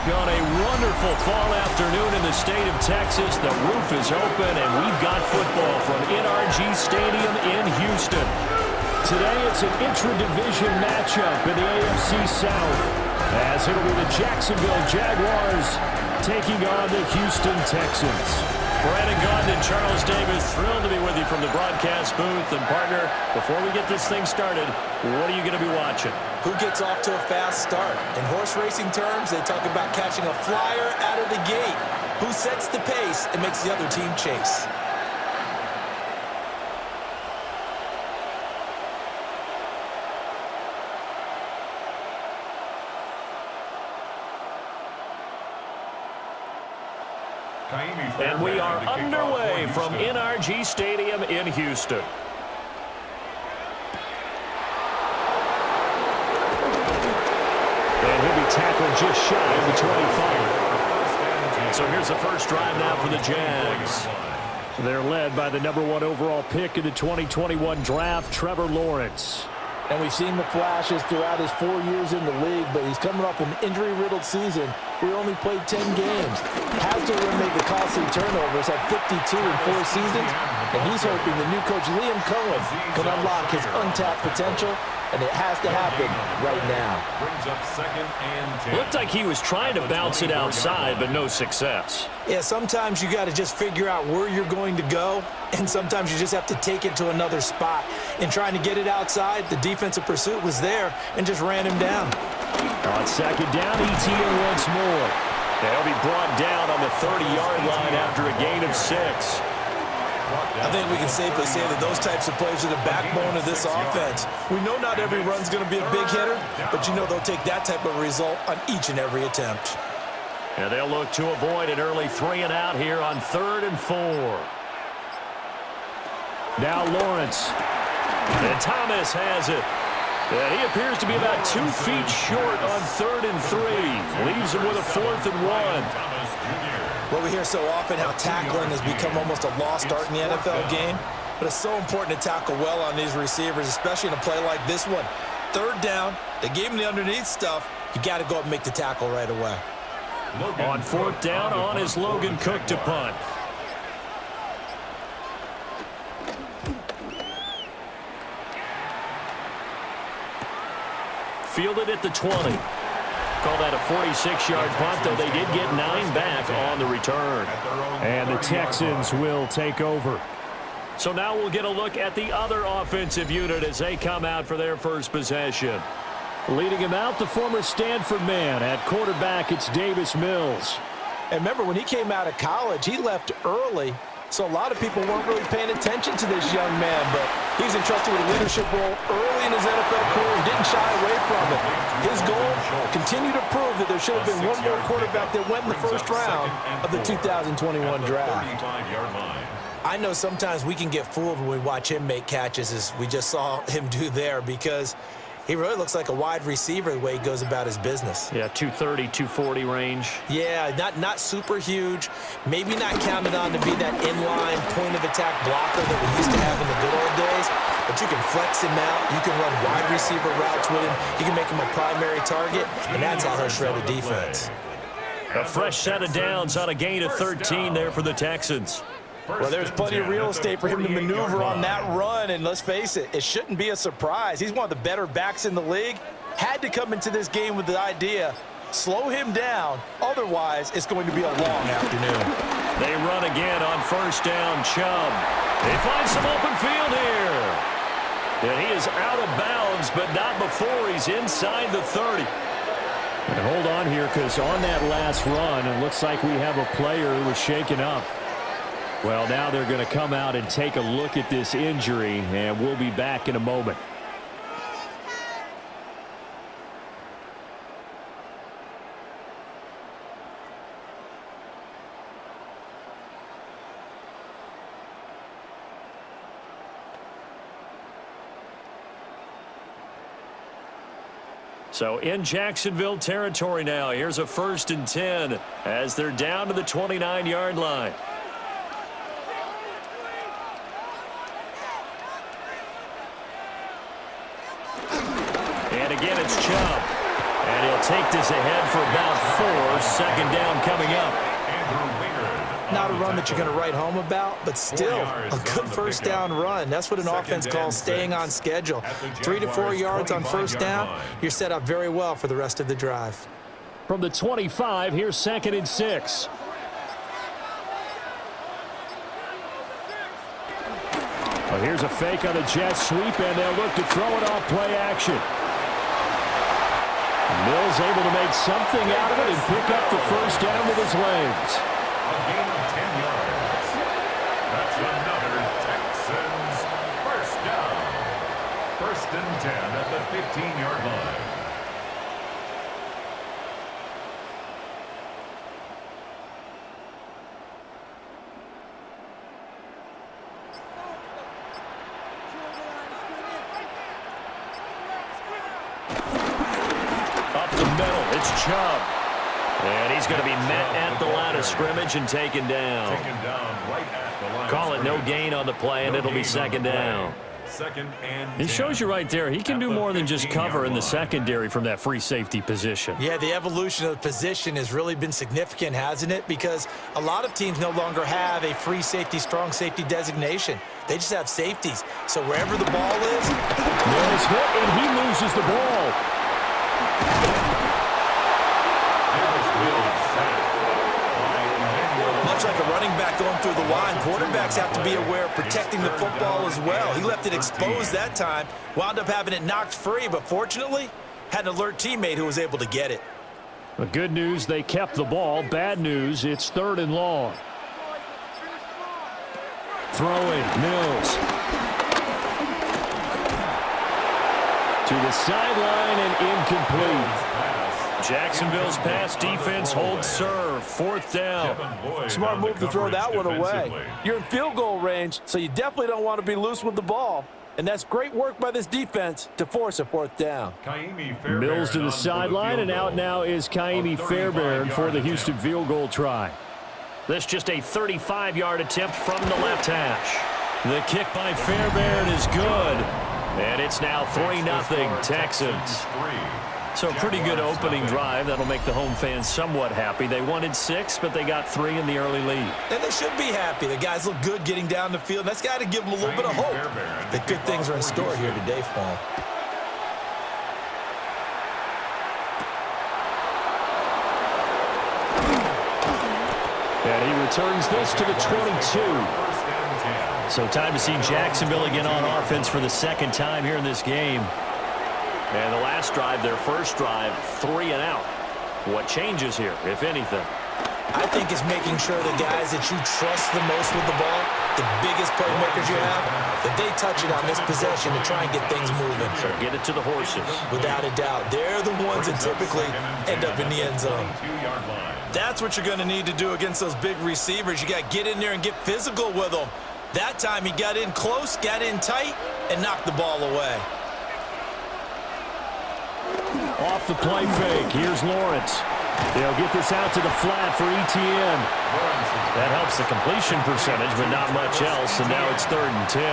On a wonderful fall afternoon in the state of Texas, the roof is open, and we've got football from NRG Stadium in Houston. Today, it's an intra-division matchup in the AFC South, as it'll be the Jacksonville Jaguars taking on the Houston Texans. Brandon Gaudin and Charles Davis, thrilled to be with you from the broadcast booth. And, partner, before we get this thing started, what are you going to be watching? Who gets off to a fast start? In horse racing terms, they talk about catching a flyer out of the gate. Who sets the pace and makes the other team chase? And we are underway from NRG Stadium in Houston. And he'll be tackled just shy of the 25. So here's the first drive now for the Jags. They're led by the #1 overall pick in the 2021 draft, Trevor Lawrence. And we've seen the flashes throughout his 4 years in the league, but he's coming off an injury-riddled season. We only played 10 games. Has to eliminate the costly turnovers at 52 in 4 seasons, and he's hoping the new coach, Liam Cohen, can unlock his untapped potential, and it has to happen right now. Looked like he was trying to bounce it outside, but no success. Yeah, sometimes you got to just figure out where you're going to go, and sometimes you just have to take it to another spot. In trying to get it outside, the defensive pursuit was there and just ran him down. On second down, ETN once more. They'll be brought down on the 30-yard line after a gain of 6. I think we can safely say that those types of plays are the backbone of this offense. We know not every run's going to be a big hitter, but you know they'll take that type of result on each and every attempt. And they'll look to avoid an early 3-and-out here on 3rd and 4. Now Lawrence. And Thomas has it. And he appears to be about 2 feet short on 3rd and 3. Leaves him with a 4th and 1. Well, we hear so often how tackling has become almost a lost art in the NFL game, but it's so important to tackle well on these receivers, especially in a play like this one. 3rd down, they gave him the underneath stuff. You got to go up and make the tackle right away. On 4th down, on is Logan Cook to punt. Fielded at the 20. Call that a 46-yard punt, though they did get 9 back on the return. And the Texans will take over. So now we'll get a look at the other offensive unit as they come out for their first possession. Leading him out, the former Stanford man. At quarterback, it's Davis Mills. And remember, when he came out of college, he left early. So a lot of people weren't really paying attention to this young man, but he's entrusted with a leadership role early in his NFL career. He didn't shy away from it. His goal, continue to prove that there should have been one more quarterback that went in the first round of the 2021 draft. I know sometimes we can get fooled when we watch him make catches, as we just saw him do there, because he really looks like a wide receiver the way he goes about his business. Yeah, 230, 240 range. Yeah, not super huge. Maybe not counted on to be that inline point-of-attack blocker that we used to have in the good old days. But you can flex him out. You can run wide receiver routes with him. You can make him a primary target, and that's how he'll shred a defense. A fresh set of downs on a gain of 13 there for the Texans. Well, there's plenty of real estate for him to maneuver on that run, and let's face it, it shouldn't be a surprise. He's one of the better backs in the league. Had to come into this game with the idea, slow him down, otherwise it's going to be a long afternoon. They run again on 1st down, Chubb. They find some open field here. And he is out of bounds, but not before he's inside the 30. And hold on here, because on that last run, it looks like we have a player who was shaken up. Well, now they're going to come out and take a look at this injury, and we'll be back in a moment. So in Jacksonville territory now, here's a 1st and 10 as they're down to the 29-yard line. And again, it's Chubb. And he'll take this ahead for about 4. Second down coming up. Not a run that you're going to write home about, but still a good first down run. That's what an offense calls staying on schedule. 3 to 4 yards on first down, you're set up very well for the rest of the drive. From the 25, here's 2nd and 6. Well, here's a fake on the jet sweep, and they'll look to throw it off play action. Mills able to make something out of it and pick up the first down with his legs. A gain of 10 yards. That's another Texans first down. 1st and 10 at the 15-yard line. Up the middle, it's Chubb. And he's going to be met at the line of scrimmage and taken down. Right at the line. Call it no gain on the play, and it'll be 2nd down. 2nd and 10. It shows you right there, he can do more than just cover in the secondary from that free safety position. Yeah, the evolution of the position has really been significant, hasn't it? Because a lot of teams no longer have a free safety, strong safety designation. They just have safeties. So wherever the ball is, Mills hit, and he loses the ball. much like a running back going through the line, quarterbacks have to be aware of protecting the football as well. He left it exposed that time, wound up having it knocked free, but fortunately had an alert teammate who was able to get it. The good news, they kept the ball. Bad news, it's 3rd and long. Throwing, Mills. To the sideline and incomplete. Jacksonville's pass defense holds serve. 4th down. Smart move to throw that one away. You're in field goal range, so you definitely don't want to be loose with the ball. And that's great work by this defense to force a 4th down. Mills to the sideline, and out now is Kaimi Fairbairn for the Houston field goal try. That's just a 35-yard attempt from the left hash. The kick by Fairbairn is good. And it's now 3-0 Texans. So a pretty good opening drive. That'll make the home fans somewhat happy. They wanted 6, but they got 3 in the early lead. And they should be happy. The guys look good getting down the field. That's got to give them a little bit of hope that good things are in store here today for them. And he returns this to the 22. So time to see Jacksonville again on offense for the 2nd time here in this game. And the last drive, their first drive, 3 and out. What changes here, if anything? I think it's making sure the guys that you trust the most with the ball, the biggest playmakers you have, that they touch it on this possession to try and get things moving. So get it to the horses. Without a doubt. They're the ones that typically end up in the end zone. That's what you're going to need to do against those big receivers. You got to get in there and get physical with them. That time he got in close, got in tight, and knocked the ball away. Off the play fake. Here's Lawrence. They'll get this out to the flat for ETN. That helps the completion percentage, but not much else, and now it's 3rd and 10.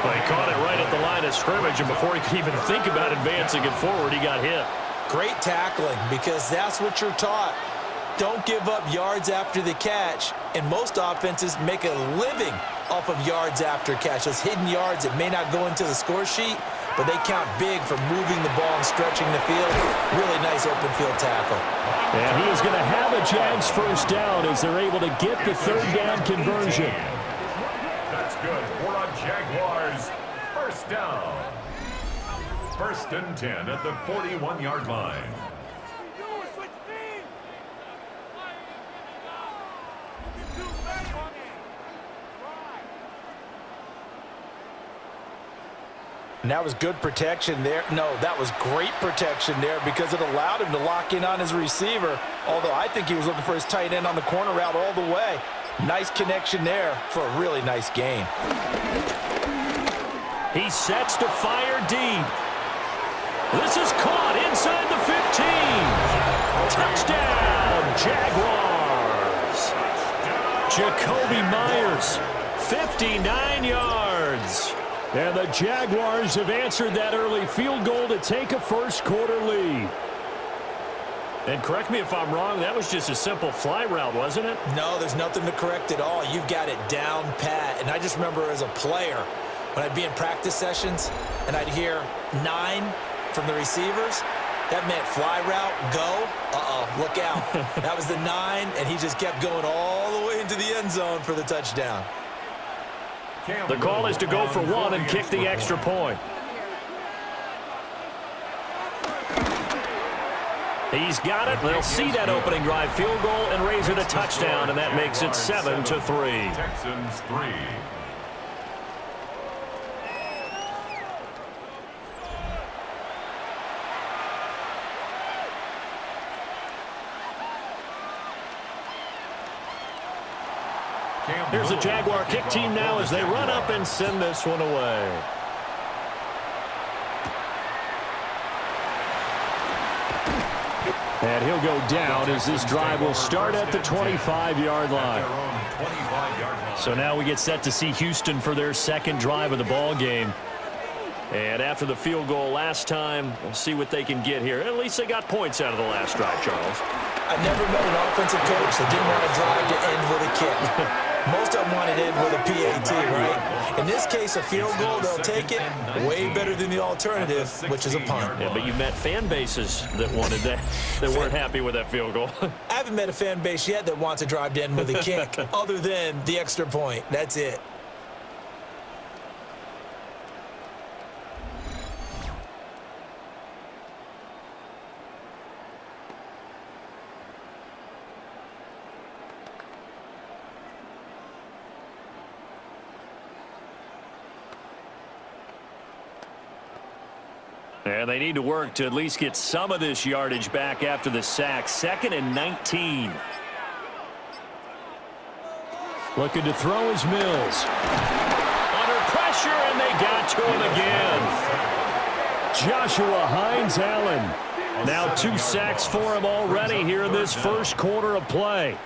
Well, he caught it right at the line of scrimmage, and before he could even think about advancing it forward, he got hit. Great tackling, because that's what you're taught. Don't give up yards after the catch, and most offenses make a living off of yards after catch. Those hidden yards that may not go into the score sheet, but they count big for moving the ball and stretching the field. Really nice open field tackle. And he is going to have a Jags first down as they're able to get the 3rd down conversion. That's good for a Jaguars first down. 1st and 10 at the 41-yard line. And that was good protection there. No, that was great protection there because it allowed him to lock in on his receiver, although I think he was looking for his tight end on the corner route all the way. Nice connection there for a really nice gain. He sets to fire deep. This is caught inside the 15. Touchdown, Jaguars. Jakobi Myers, 59 yards. And the Jaguars have answered that early field goal to take a first quarter lead. And correct me if I'm wrong, that was just a simple fly route, wasn't it? No, there's nothing to correct at all. You've got it down pat. And I just remember as a player, when I'd be in practice sessions and I'd hear 9 from the receivers, that meant fly route, go. Look out. That was the 9, and he just kept going all the way into the end zone for the touchdown. The call is to go for 1 and kick the extra point. He's got it. They'll see that opening drive field goal and raise it a touchdown, and that makes it 7-3. Texans 3. Here's the Jaguar kick team now as they run up and send this one away. And he'll go down as this drive will start at the 25-yard line. So now we get set to see Houston for their second drive of the ball game. And after the field goal last time, we'll see what they can get here. At least they got points out of the last drive, Charles. I never met an offensive coach that didn't want to drive to end with a kick. Most of them want to end with a PAT, right? In this case, a field goal, they'll take it. Way better than the alternative, which is a punt. Yeah, but you met fan bases that wanted that, that weren't happy with that field goal. I haven't met a fan base yet that wants to drive to end with a kick, other than the extra point. That's it. And they need to work to at least get some of this yardage back after the sack. 2nd and 19. Looking to throw is Mills. Under pressure, and they got to him again. Joshua Hines-Allen. Now 2 sacks for him already here in this first quarter of play.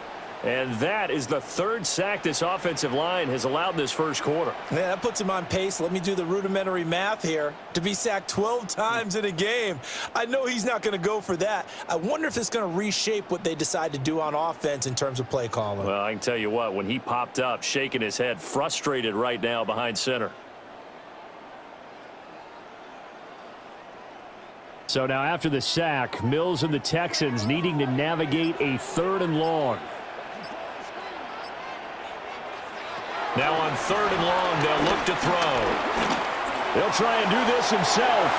And that is the 3rd sack this offensive line has allowed in this first quarter. Yeah, that puts him on pace. Let me do the rudimentary math here. To be sacked 12 times in a game. I know he's not going to go for that. I wonder if it's going to reshape what they decide to do on offense in terms of play calling. Well, I can tell you what, when he popped up, shaking his head, frustrated right now behind center. So now after the sack, Mills and the Texans needing to navigate a 3rd and long. Now on 3rd and long, they'll look to throw. He'll try and do this himself.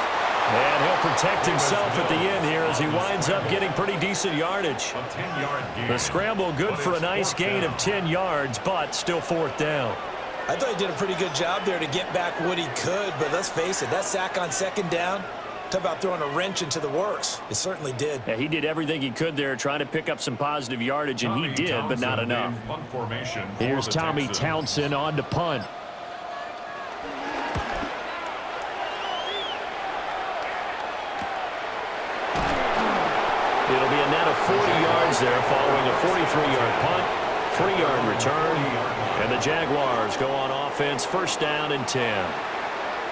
And he'll protect himself at the end here as he winds up getting pretty decent yardage. The scramble good for a nice gain of 10 yards, but still 4th down. I thought he did a pretty good job there to get back what he could, but let's face it, that sack on 2nd down, talk about throwing a wrench into the works. It certainly did. Yeah, he did everything he could there trying to pick up some positive yardage, and he did, but not enough. Here's Tommy Townsend on to punt. It'll be a net of 40 yards there following a 43-yard punt, 3-yard return, and the Jaguars go on offense 1st down and 10.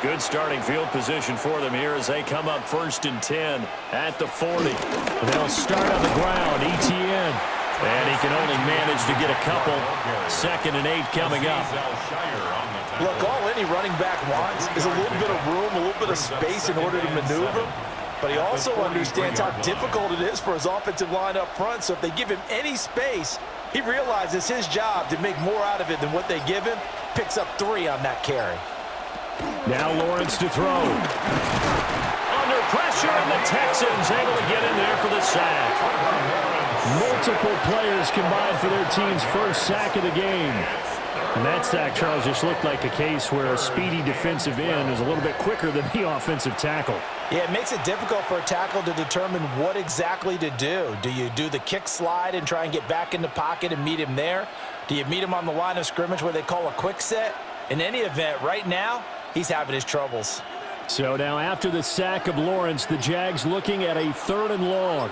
Good starting field position for them here as they come up 1st and 10 at the 40. They'll start on the ground, ETN. And he can only manage to get a couple. 2nd and 8 coming up. Look, all any running back wants is a little bit of room, a little bit of space in order to maneuver. But he also understands how difficult it is for his offensive line up front. So if they give him any space, he realizes his job to make more out of it than what they give him. Picks up 3 on that carry. Now Lawrence to throw. Under pressure, and the Texans able to get in there for the sack. Multiple players combined for their team's 1st sack of the game. And that sack, Charles, just looked like a case where a speedy defensive end is a little bit quicker than the offensive tackle. Yeah, it makes it difficult for a tackle to determine what exactly to do. Do you do the kick slide and try and get back in the pocket and meet him there? Do you meet him on the line of scrimmage where they call a quick set? In any event, right now, he's having his troubles. So now after the sack of Lawrence, the Jags looking at a 3rd and long.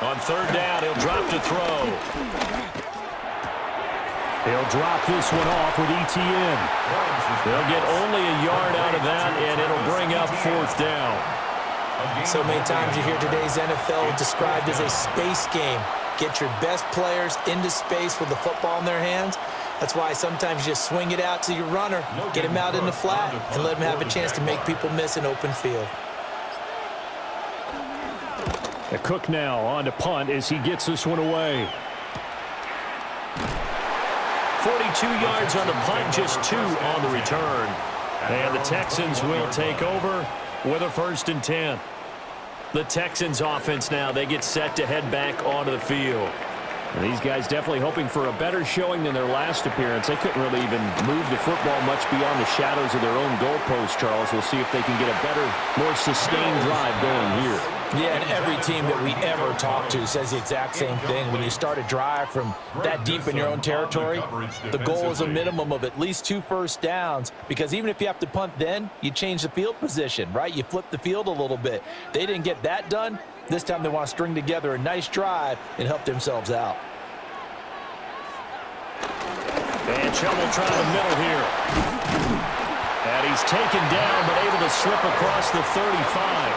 On 3rd down, he'll drop to throw. He'll drop this one off with ETN. They'll get only a yard out of that, and it'll bring up 4th down. So many times you hear today's NFL described as a space game. Get your best players into space with the football in their hands. That's why sometimes you just swing it out to your runner, get him out in the flat, and let him have a chance to make people miss an open field. A Cook now on to punt as he gets this one away. 42 yards on the punt, just 2 on the return. And the Texans will take over with a 1st and 10. The Texans offense now, they get set to head back onto the field. And these guys definitely hoping for a better showing than their last appearance. They couldn't really even move the football much beyond the shadows of their own goalpost, Charles. We'll see if they can get a better, more sustained drive going here. Yeah, and every team that we ever talk to says the exact same thing. When you start a drive from that deep in your own territory, the goal is a minimum of at least 2 first downs, because even if you have to punt then, you change the field position, right? You flip the field a little bit. They didn't get that done. This time they want to string together a nice drive and help themselves out. And trouble trying the middle here. And he's taken down, but able to slip across the 35.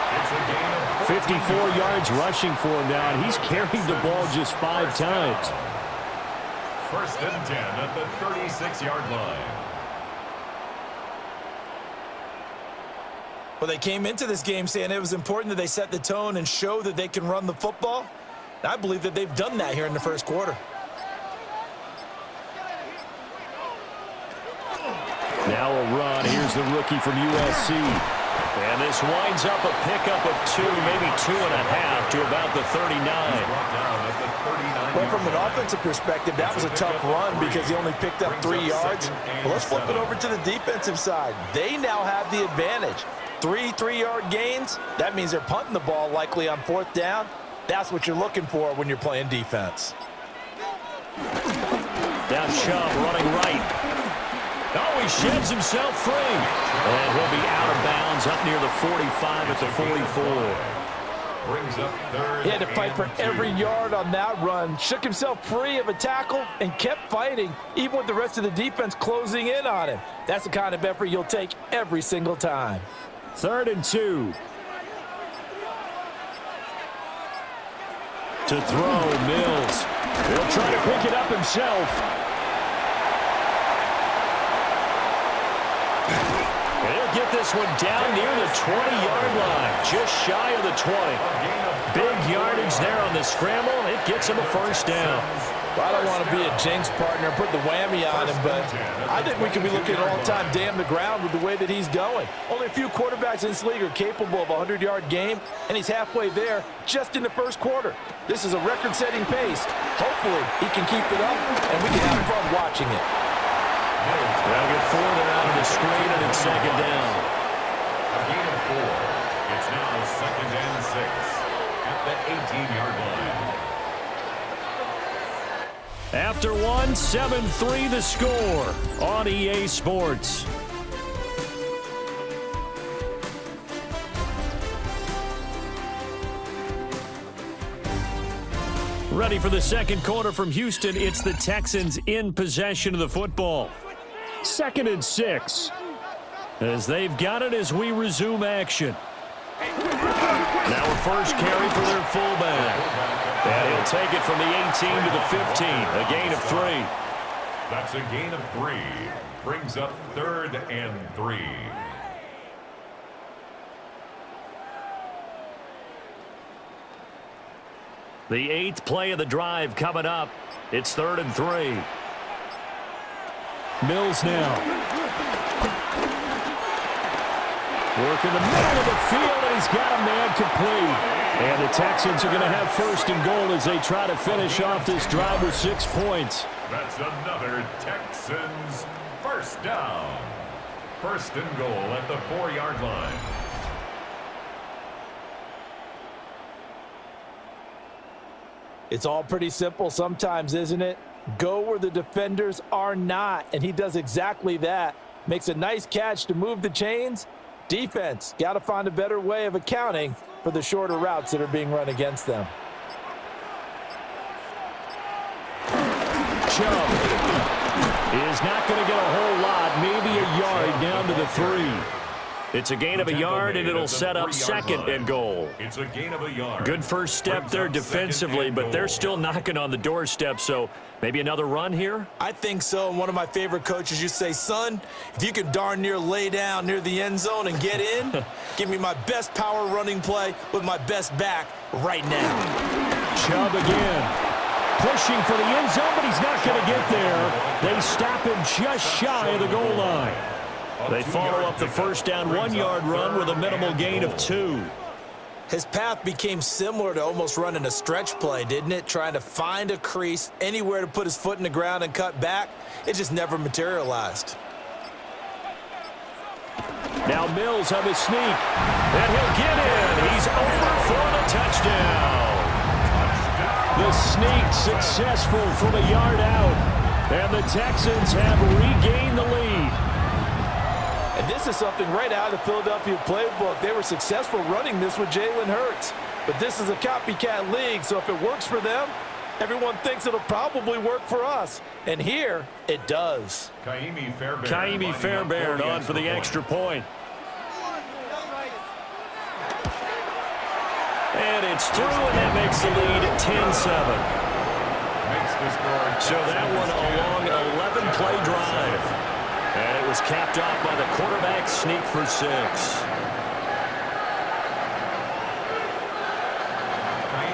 54 yards rushing for him now, and he's carried the ball just 5 times. 1st and 10 at the 36-yard line. Well, they came into this game saying it was important that they set the tone and show that they can run the football. And I believe that they've done that here in the 1st quarter. Now a run. Here's the rookie from USC. And this winds up a pickup of 2, maybe 2.5 to about the 39. Well, from an offensive perspective, that was a tough run because he only picked up 3 yards. Well, let's flip it over to the defensive side. They now have the advantage. 3 3-yard gains, that means they're punting the ball likely on 4th down. That's what you're looking for when you're playing defense. Down Chubb running right. Oh, he sheds himself free. And he'll be out of bounds up near the 45 at the 44. Brings up 3rd. He had to fight for every yard on that run. Shook himself free of a tackle and kept fighting, even with the rest of the defense closing in on him. That's the kind of effort you'll take every single time. 3rd and 2. To throw, Mills. He'll try to pick it up himself. He'll get this one down near the 20-yard line, just shy of the 20. Big yardage there on the scramble, and it gets him a 1st down. Well, I don't want to be a jinx partner and put the whammy on him, but I think we could be looking at all-time damn the ground with the way that he's going. Only a few quarterbacks in this league are capable of a 100-yard game, and he's halfway there just in the 1st quarter. This is a record-setting pace. Hopefully, he can keep it up, and we can have fun watching it. They'll get 4 there out of the screen, and it's 2nd down. A gain of 4. It's now 2nd and 6 at the 18-yard line. After 1, 7-3 the score on EA Sports. Ready for the 2nd quarter from Houston. It's the Texans in possession of the football. 2nd and 6. As they've got it as we resume action. Now a 1st carry for their fullback. And he'll take it from the 18 to the 15. A gain of 3. That's a gain of 3. Brings up 3rd and 3. The 8th play of the drive coming up. It's 3rd and 3. Mills now. Working the middle of the field, and he's got a man complete. And the Texans are going to have 1st and goal as they try to finish off this drive with 6 points. That's another Texans 1st down. 1st and goal at the 4-yard line. It's all pretty simple sometimes, isn't it? Go where the defenders are not, and he does exactly that. Makes a nice catch to move the chains. Defense, got to find a better way of accounting for the shorter routes that are being run against them. Chubb is not going to get a whole lot, maybe a yard down to the 3. It's a gain of a yard, and it'll set up second and goal. It's a gain of a yard. Good first step there defensively, but they're still knocking on the doorstep, so maybe another run here? I think so. And one of my favorite coaches used to say, son, if you can darn near lay down near the end zone and get in, give me my best power running play with my best back right now. Chubb again. Pushing for the end zone, but he's not going to get there. They stop him just shy of the goal line. They follow up the first down 1-yard run with a minimal gain of 2. His path became similar to almost running a stretch play, didn't it? Trying to find a crease, anywhere to put his foot in the ground and cut back. It just never materialized. Now Mills on the sneak, and he'll get in. He's over for the touchdown. The sneak successful from a yard out, and the Texans have regained the lead. And this is something right out of the Philadelphia playbook. They were successful running this with Jalen Hurts. But this is a copycat league, so if it works for them, everyone thinks it'll probably work for us. And here, it does. Kaimi Fairbairn on for the extra point. And it's through, and that makes the lead 10-7. So that one a long 11-play drive. And it was capped off by the quarterback sneak for 6.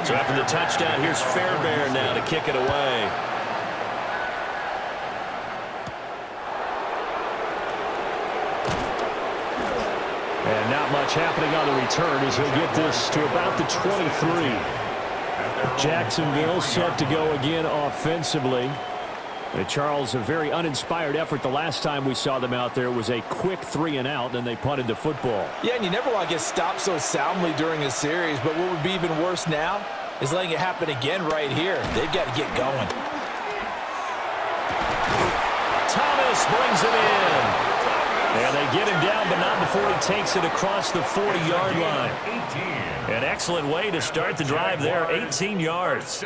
So after the touchdown, here's Fairbairn now to kick it away. And not much happening on the return as he'll get this to about the 23. Jacksonville set to go again offensively. Charles, a very uninspired effort the last time we saw them out there. It was a quick 3-and-out, and they punted the football. Yeah, and you never want to get stopped so soundly during a series, but what would be even worse now is letting it happen again right here. They've got to get going. Thomas brings it in. And they get him down, but not before he takes it across the 40-yard line. An excellent way to start the drive there, 18 yards.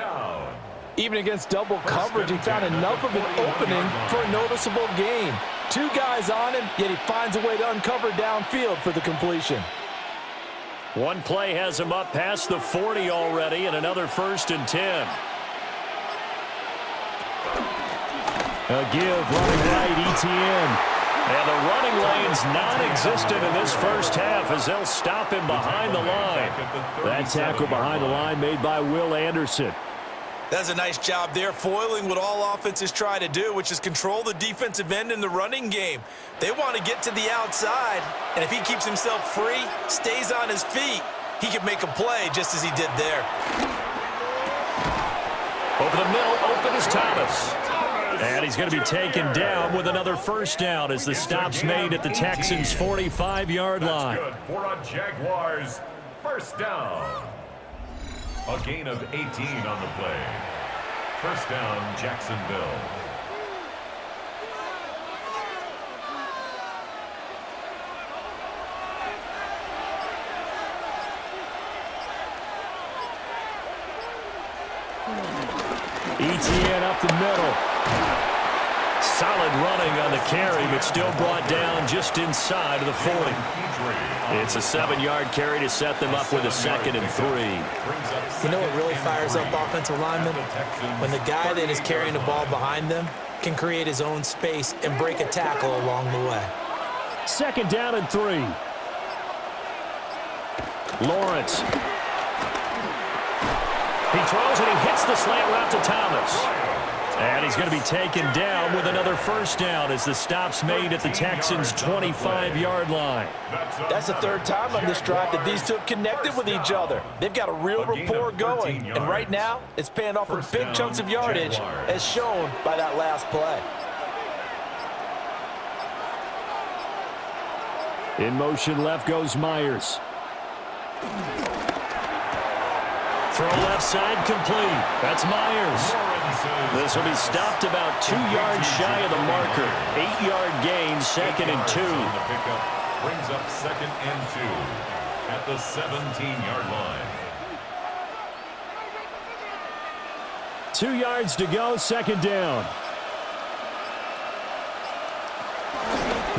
Even against double coverage, he found enough of an opening for a noticeable gain. 2 guys on him, yet he finds a way to uncover downfield for the completion. One play has him up past the 40 already, and another 1st and 10. A give running right, ETN. And the running lane's non-existent in this first half as they'll stop him behind the line. That tackle behind the line made by Will Anderson. That's a nice job there, foiling what all offenses try to do, which is control the defensive end in the running game. They want to get to the outside, and if he keeps himself free, stays on his feet, he can make a play just as he did there. Over the middle, open is Thomas. And he's going to be taken down with another first down as the stop's made at the Texans' 45-yard line. That's good for a Jaguars first down. A gain of 18 on the play. First down, Jacksonville. ETN up the middle. Solid running on the carry, but still brought down just inside of the 40. It's a 7-yard carry to set them up with a 2nd and 3. You know what really fires up offensive linemen? When the guy that is carrying the ball behind them can create his own space and break a tackle along the way. 2nd down and 3. Lawrence. He throws and he hits the slant route to Thomas. And he's going to be taken down with another first down as the stop's made at the Texans' 25-yard line. That's the 3rd time on this drive that these two have connected with each other. They've got a real rapport going. And right now, it's paying off with big chunks of yardage, as shown by that last play. In motion left goes Myers. Throw left side complete. That's Myers. This will be stopped about 2 yards shy of the marker. 8-yard gain, 2nd and 2. Brings up 2nd and 2 at the 17-yard line. 2 yards to go, 2nd down.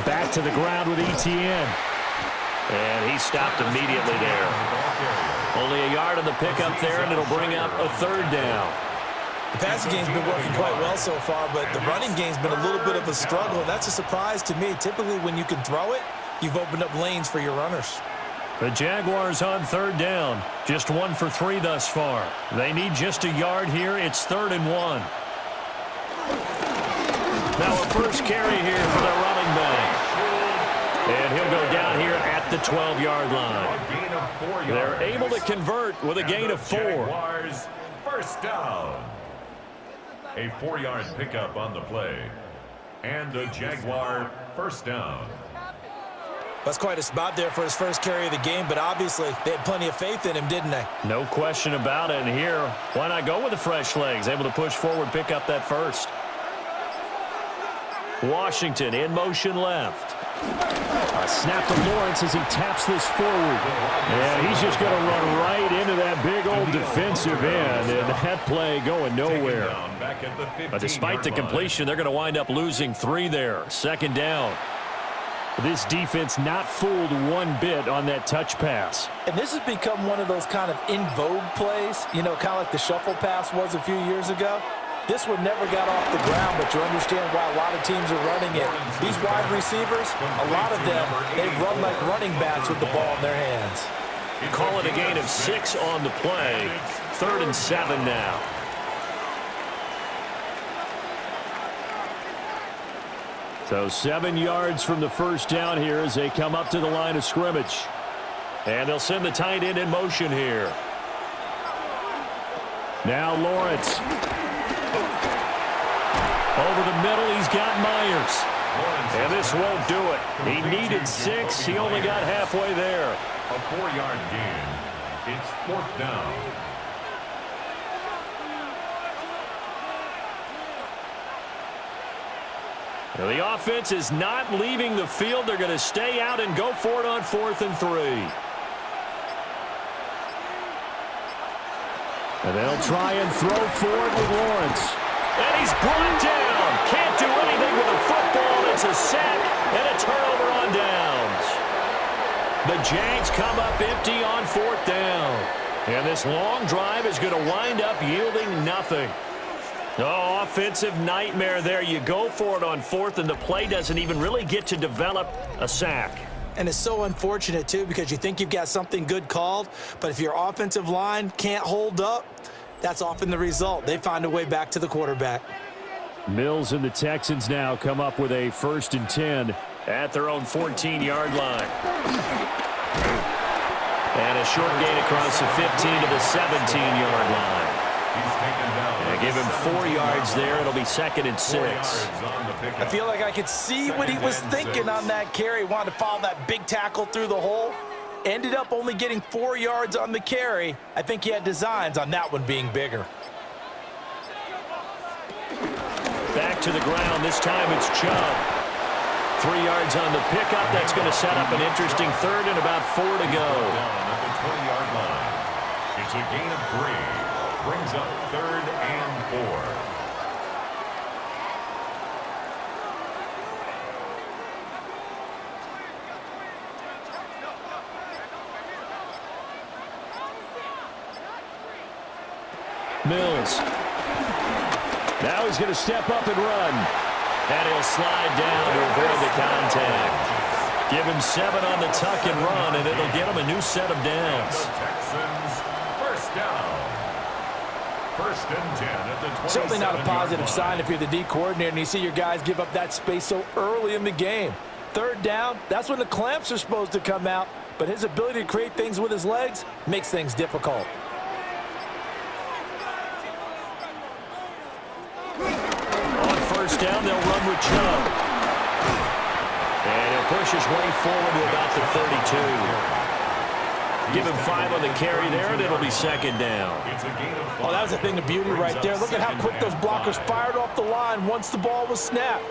Back to the ground with ETN. And he stopped immediately there. Only a yard on the pickup there, and it'll bring up a third down. The passing game's been working quite well so far, but the running game's been a little bit of a struggle, and that's a surprise to me. Typically, when you can throw it, you've opened up lanes for your runners. The Jaguars on third down. Just 1 for 3 thus far. They need just a yard here. It's 3rd and 1. Now a first carry here for the running back. And he'll go down here at the 12-yard line. They're able to convert with a gain of 4. Jaguars first down. A 4-yard pickup on the play. And a Jaguar first down. That's quite a spot there for his first carry of the game, but obviously they had plenty of faith in him, didn't they? No question about it. And here, why not go with the fresh legs? Able to push forward, pick up that first. Washington in motion left. A snap to Lawrence as he taps this forward. And he's just going to run right into that big old defensive end. And that play going nowhere. But despite the completion, they're going to wind up losing 3 there. 2nd down. This defense not fooled one bit on that touch pass. And this has become one of those kind of in vogue plays, you know, kind of like the shuffle pass was a few years ago. This one never got off the ground, but you understand why a lot of teams are running it. These wide receivers, a lot of them, they run like running backs with the ball in their hands. Call it a gain of 6 on the play. 3rd and 7 now. So 7 yards from the first down here as they come up to the line of scrimmage. And they'll send the tight end in motion here. Now Lawrence. Over the middle, he's got Myers. And this won't do it. He needed 6. He only got halfway there. A 4-yard gain. It's 4th down. Now the offense is not leaving the field. They're going to stay out and go for it on 4th and 3. And they'll try and throw forward with Lawrence. And he's brought down. Can't do anything with the football. It's a sack and a turnover on downs. The Jags come up empty on 4th down. And this long drive is going to wind up yielding nothing. Oh, offensive nightmare there. You go for it on 4th, and the play doesn't even really get to develop a sack. And it's so unfortunate, too, because you think you've got something good called, but if your offensive line can't hold up, that's often the result. They find a way back to the quarterback. Mills and the Texans now come up with a 1st and 10 at their own 14-yard line. And a short gain across the 15 to the 17-yard line. They give him 4 yards there. It'll be 2nd and 6. I feel like I could see what he was thinking on that carry. Wanted to follow that big tackle through the hole. Ended up only getting 4 yards on the carry. I think he had designs on that one being bigger. Back to the ground. This time it's Chubb. 3 yards on the pickup. That's going to set up an interesting 3rd and about 4 to go. At the 20-yard line. It's a gain of 3. Brings up 3rd and 4. Mills. Now he's going to step up and run. And he'll slide down to avoid the contact. Give him 7 on the tuck and run, and it'll get him a new set of downs. The Texans first down. 1st and 10 at the 27-yard line. Certainly not a positive sign if you're the D coordinator and you see your guys give up that space so early in the game. 3rd down, that's when the clamps are supposed to come out, but his ability to create things with his legs makes things difficult. On 1st down, they'll run with Chubb. And he'll push his way forward to about the 32. Give him 5 on the carry there, and it'll be 2nd down. Oh, that was a thing of beauty right there. Look at how quick those blockers fired off the line once the ball was snapped.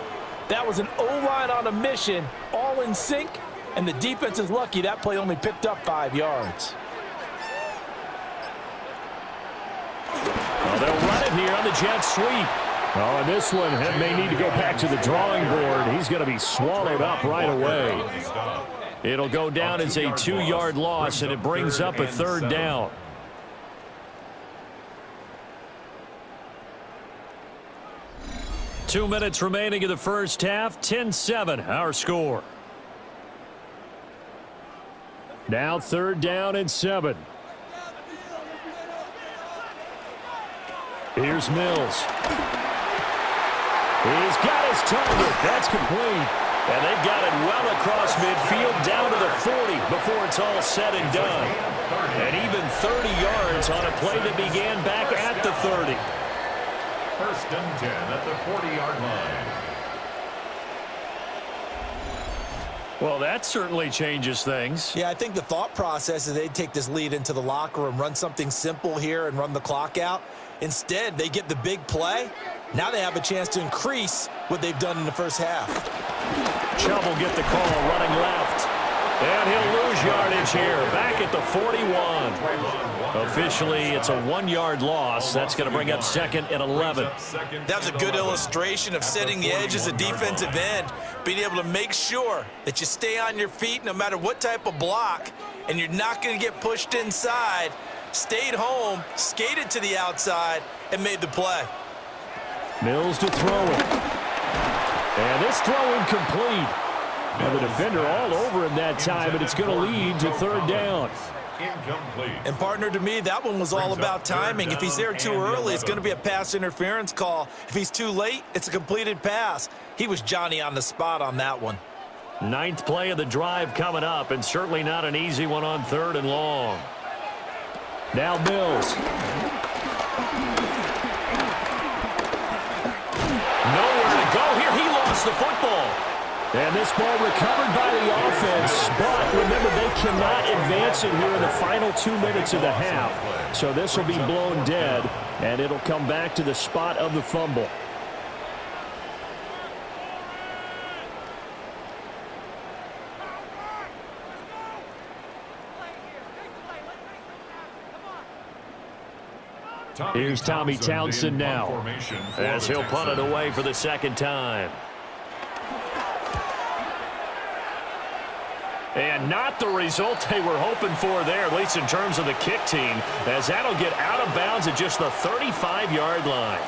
That was an O-line on a mission, all in sync, and the defense is lucky that play only picked up 5 yards. Well, they'll run it here on the jet sweep. Oh, and this one may need to go back to the drawing board. He's going to be swallowed up right away. It'll go down as a 2-yard loss, and it brings up a 3rd down. Two minutes remaining in the first half. 10-7, our score. Now 3rd down and 7. Here's Mills. He's got his target. That's complete. And they've got it well across midfield down to the 40 before it's all said and done. And even 30 yards on a play that began back at the 30. 1st and 10 at the 40-yard line. Well, that certainly changes things. Yeah, I think the thought process is they'd take this lead into the locker room, run something simple here and run the clock out. Instead, they get the big play. Now they have a chance to increase what they've done in the first half. Chubb will get the call running left. And he'll lose yardage here. Back at the 41. Officially, it's a 1-yard loss. That's going to bring up 2nd and 11. That's a good illustration of setting the edge as a defensive end. Being able to make sure that you stay on your feet no matter what type of block. And you're not going to get pushed inside. Stayed home, skated to the outside, and made the play. Mills to throw it. And this throw incomplete. And the defender all over him that time, but it's going to lead to 3rd down. Incomplete. And partner, to me, that one was all about timing. If he's there too early, it's going to be a pass interference call. If he's too late, it's a completed pass. He was Johnny on the spot on that one. 9th play of the drive coming up, and certainly not an easy one on 3rd and long. Now Mills. Nowhere to go here. He lost the football. And this ball recovered by the offense, but remember, they cannot advance it here in the final 2 minutes of the half. So this will be blown dead, and it'll come back to the spot of the fumble. Here's Tommy Townsend now, as he'll punt it away for the 2nd time. And not the result they were hoping for there, at least in terms of the kick team, as that'll get out of bounds at just the 35-yard line.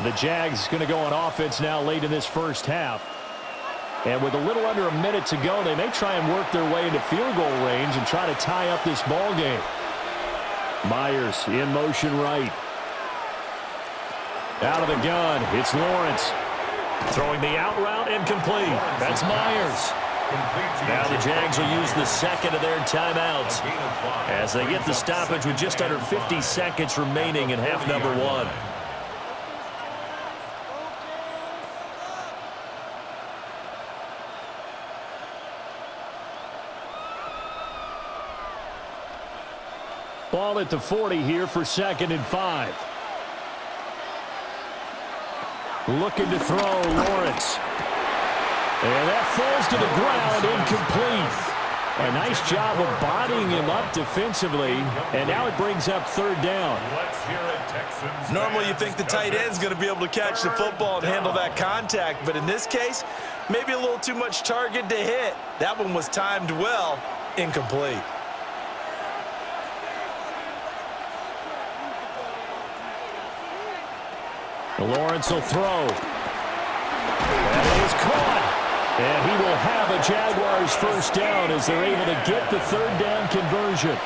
The Jags going to go on offense now late in this first half. And with a little under a minute to go, they may try and work their way into field goal range and try to tie up this ball game. Myers in motion right. Out of the gun, it's Lawrence. Throwing the out route incomplete. That's Myers. Now the Jags will use the 2nd of their timeouts as they get the stoppage with just under 50 seconds remaining in half number 1. Ball at the 40 here for 2nd and 5. Looking to throw, Lawrence. And that falls to the ground, incomplete. A nice job of bodying him up defensively, and now it brings up 3rd down. Normally you think the tight end's going to be able to catch the football and handle that contact, but in this case, maybe a little too much target to hit. That one was timed well, incomplete. Lawrence will throw. And it is caught. And he will have a Jaguars 1st down as they're able to get the 3rd down conversion.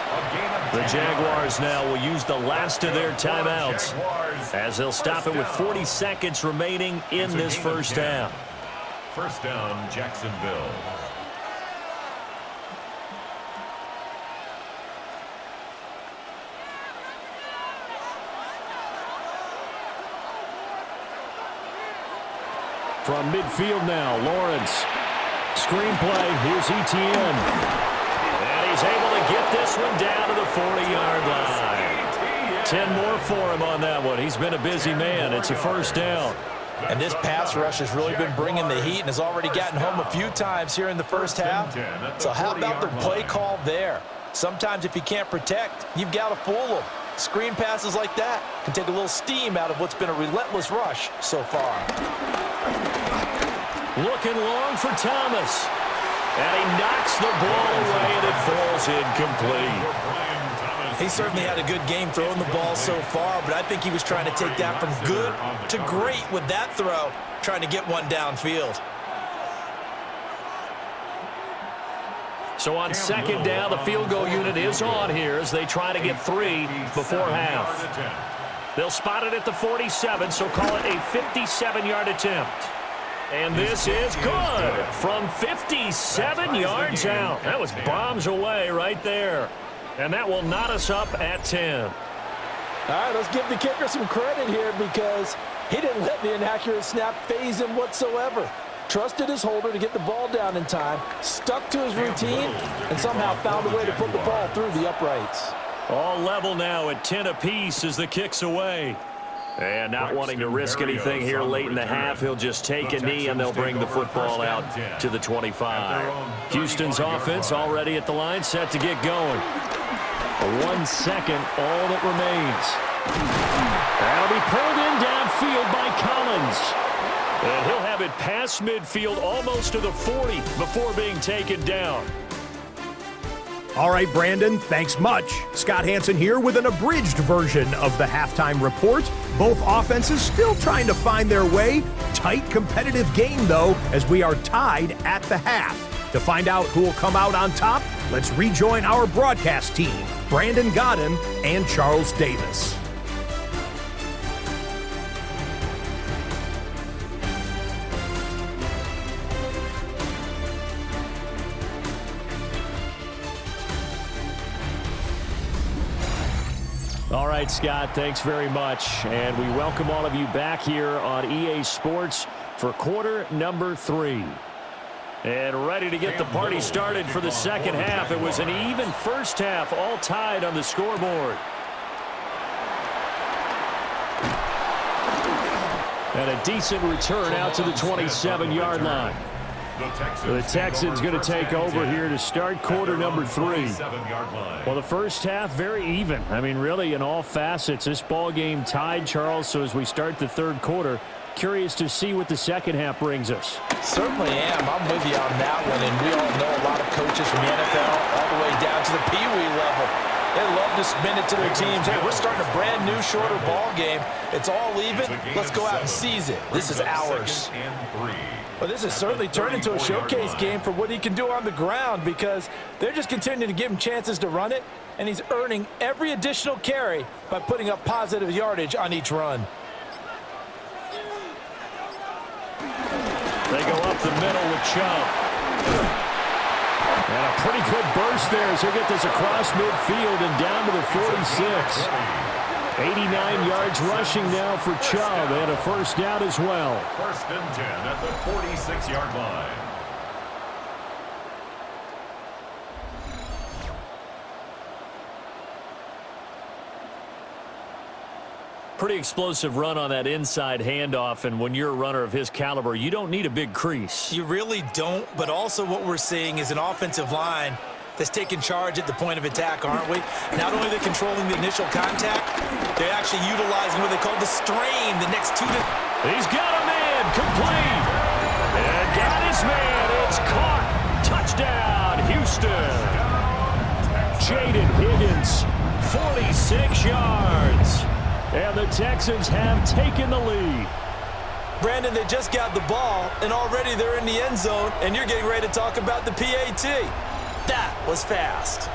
The Jaguars now will use the last of their timeouts as they'll stop it with 40 seconds remaining in this first half. 1st down, Jacksonville. From midfield now, Lawrence. Screenplay, here's Etienne. And he's able to get this one down to the 40-yard line. 10 more for him on that one. He's been a busy man. It's a 1st down. And this pass rush has really been bringing the heat and has already gotten home a few times here in the first half. So how about the play call there? Sometimes if you can't protect, you've got to fool them. Screen passes like that can take a little steam out of what's been a relentless rush so far. Looking long for Thomas. And he knocks the ball away, and it falls incomplete. He certainly had a good game throwing the ball so far, but I think he was trying to take that from good to great with that throw, trying to get one downfield. So on second down, the field goal unit is on here as they try to get 3 before half. They'll spot it at the 47, so call it a 57-yard attempt. And this is good from 57 yards out. That was bombs away right there. And that will knot us up at 10. All right, let's give the kicker some credit here because he didn't let the inaccurate snap phase him whatsoever. Trusted his holder to get the ball down in time, stuck to his routine, and somehow found a way to put the ball through the uprights. All level now at 10 apiece as the kick's away. And not wanting to risk anything here late in the half, he'll just take a knee and they'll bring the football out to the 25. Houston's offense already at the line, set to get going. 1 second, all that remains. That'll be pulled in downfield by Collins. And he'll have it past midfield almost to the 40 before being taken down. All right, Brandon, thanks much. Scott Hansen here with an abridged version of the halftime report. Both offenses still trying to find their way. Tight, competitive game, though, as we are tied at the half. To find out who will come out on top, let's rejoin our broadcast team, Brandon Godden and Charles Davis. All right, Scott, thanks very much. And we welcome all of you back here on EA Sports for quarter number 3. And ready to get the party started for the second half. It was an even first half, all tied on the scoreboard. And a decent return out to the 27-yard line. The Texans going to take over here to start quarter number 3. Well, the first half, very even. I mean, really, in all facets, this ball game tied, Charles. So as we start the third quarter, curious to see what the second half brings us. Certainly am. I'm with you on that one. And we all know a lot of coaches from the NFL all the way down to the Pee Wee level. They love to spin it to their teams. Hey, we're starting a brand new, shorter ball game. It's all even. Let's go out and seize it. This is ours. Well, this has certainly turned into a showcase game for what he can do on the ground because they're just continuing to give him chances to run it, and he's earning every additional carry by putting up positive yardage on each run. They go up the middle with Chubb. And a pretty good burst there as he'll get this across midfield and down to the 46. 89 yards rushing now for Chubb, and a first down as well. First and 10 at the 46-yard line. Pretty explosive run on that inside handoff, and when you're a runner of his caliber, you don't need a big crease. You really don't, but also what we're seeing is an offensive line that's taking charge at the point of attack, aren't we? Not only are they controlling the initial contact, they're actually utilizing what they call the strain, the next 2 to... He's got a man, complete. And got his man, it's caught. Touchdown, Houston. Jaden Higgins, 46 yards. And the Texans have taken the lead. Brandon, they just got the ball, and already they're in the end zone, and you're getting ready to talk about the PAT. That was fast.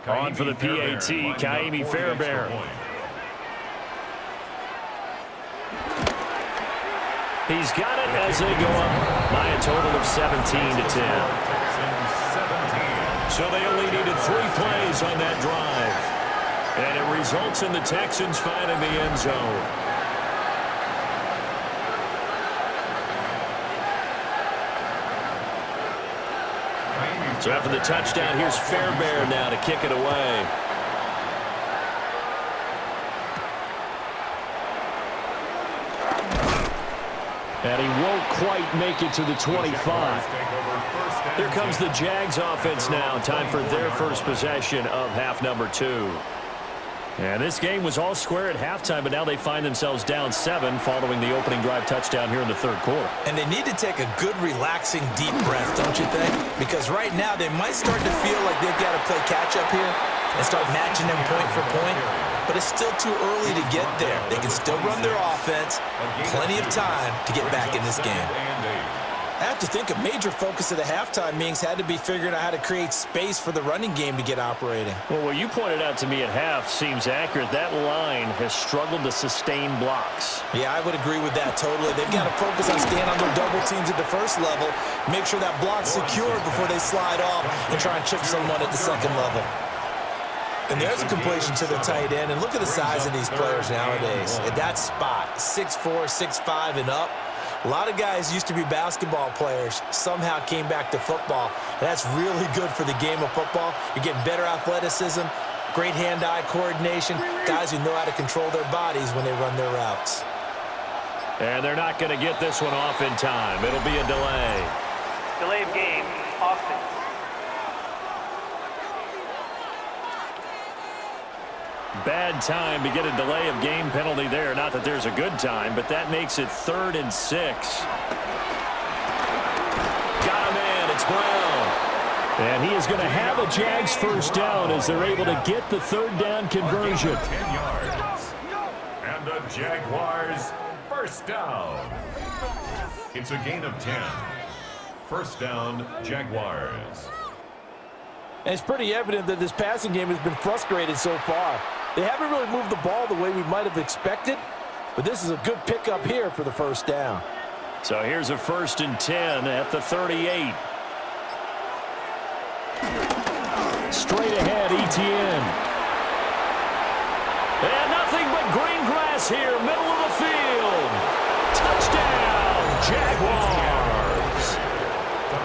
On for the PAT, Kaimi Fairbairn. He's got it as they go up by a total of 17-10. So they only needed 3 plays on that drive. And it results in the Texans finding the end zone. So after the touchdown, here's Fairbairn now to kick it away. And he won't quite make it to the 25. Here comes the Jags offense now. Time for their first possession of half number 2. And this game was all square at halftime, but now they find themselves down 7 following the opening drive touchdown here in the third quarter. And they need to take a good, relaxing, deep breath, don't you think? Because right now they might start to feel like they've got to play catch-up here and start matching them point for point. But it's still too early to get there. They can still run their offense. Plenty of time to get back in this game. I have to think a major focus of the halftime meetings had to be figuring out how to create space for the running game to get operating. Well, what you pointed out to me at half seems accurate. That line has struggled to sustain blocks. Yeah, I would agree with that totally. They've got to focus on staying on their double teams at the first level, make sure that block's secured before they slide off and try and chip someone at the second level. And there's a completion to the tight end. And look at the size of these players nowadays. At that spot, 6'4", 6'5", and up. A lot of guys used to be basketball players, somehow came back to football. And that's really good for the game of football. You're getting better athleticism, great hand-eye coordination, guys who know how to control their bodies when they run their routes. And they're not going to get this one off in time. It'll be a delay. Delay of game, Austin. Bad time to get a delay of game penalty there. Not that there's a good time, but that makes it 3rd and 6. Got him in. It's Brown. And he is going to have a Jags first down as they're able to get the 3rd down conversion. 10 yards. And the Jaguars first down. It's a gain of 10. First down, Jaguars. And it's pretty evident that this passing game has been frustrated so far. They haven't really moved the ball the way we might have expected, but this is a good pickup here for the first down. So here's a 1st and 10 at the 38. Straight ahead, Etienne. And nothing but green grass here, middle of the field. Touchdown, Jaguars.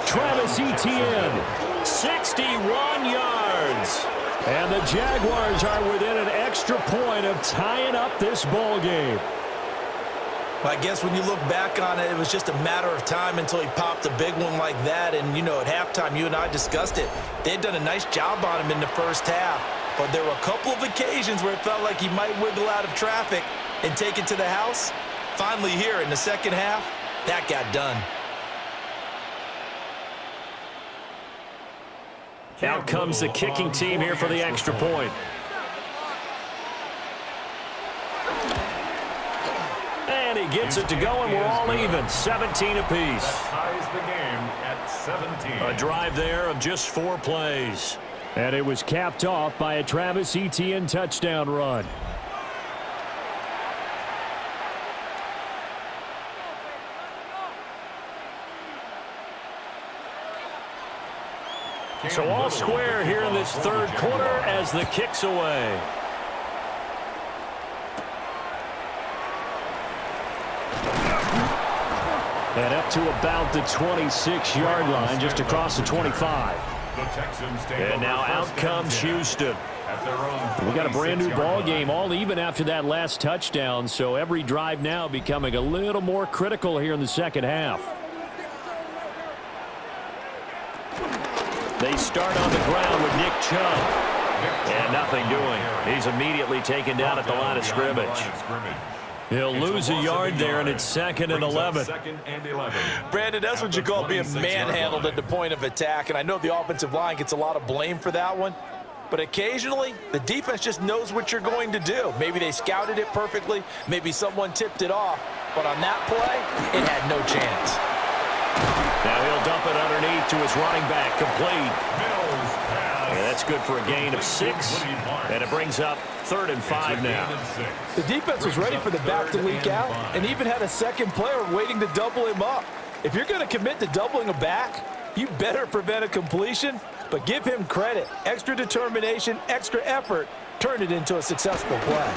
Travis Etienne, 61 yards. And the Jaguars are within an extra point of tying up this ball game. Well, I guess when you look back on it, it was just a matter of time until he popped a big one like that. And, you know, at halftime, you and I discussed it. They'd done a nice job on him in the first half. But there were a couple of occasions where it felt like he might wiggle out of traffic and take it to the house. Finally here in the second half, that got done. Out comes the kicking team here for the extra point. And he gets it to go, and we're all even, 17 apiece. Ties the game at 17. A drive there of just 4 plays. And it was capped off by a Travis Etienne touchdown run. So all square here in this third quarter as the kick's away. And up to about the 26-yard line, just across the 25. And now out comes Houston. We got a brand new ball game, all even after that last touchdown. So every drive now becoming a little more critical here in the second half. They start on the ground with Nick Chubb. And nothing doing. He's immediately taken down at the line of scrimmage. He'll lose a yard there, and it's 2nd and 11. Brandon, that's what you call being manhandled at the point of attack. And I know the offensive line gets a lot of blame for that one. But occasionally, the defense just knows what you're going to do. Maybe they scouted it perfectly. Maybe someone tipped it off. But on that play, it had no chance. Now he'll dump it underneath to his running back, complete. Yeah, that's good for a gain of 6, and it brings up 3rd and 5 now. The defense was ready for the back to leak out and even had a second player waiting to double him up. If you're going to commit to doubling a back, you better prevent a completion, but give him credit. Extra determination, extra effort, turned it into a successful play.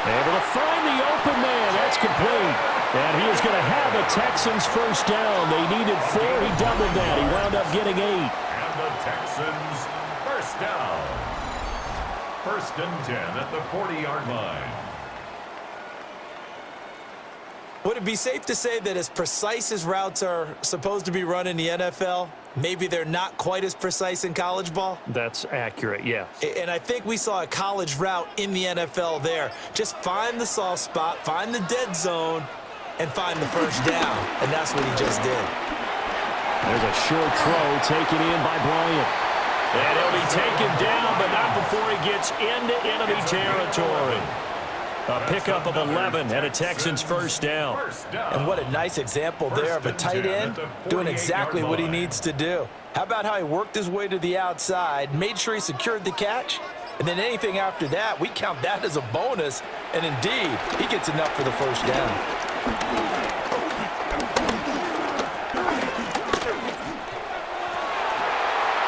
Able to find the open man. That's complete. And he is going to have a Texans first down. They needed 4. He doubled that. He wound up getting 8. And the Texans first down. 1st and 10 at the 40-yard line. Would it be safe to say that as precise as routes are supposed to be run in the NFL, maybe they're not quite as precise in college ball? That's accurate, yeah. And I think we saw a college route in the NFL there. Just find the soft spot, find the dead zone, and find the first down. And that's what he just did. There's a short throw taken in by Bryant. And he'll be taken down, but not before he gets into enemy territory. A pickup of 11 and a Texans first down. And what a nice example there of a tight end doing exactly what he needs to do. How about how he worked his way to the outside, made sure he secured the catch, and then anything after that, we count that as a bonus. And indeed, he gets enough for the first down.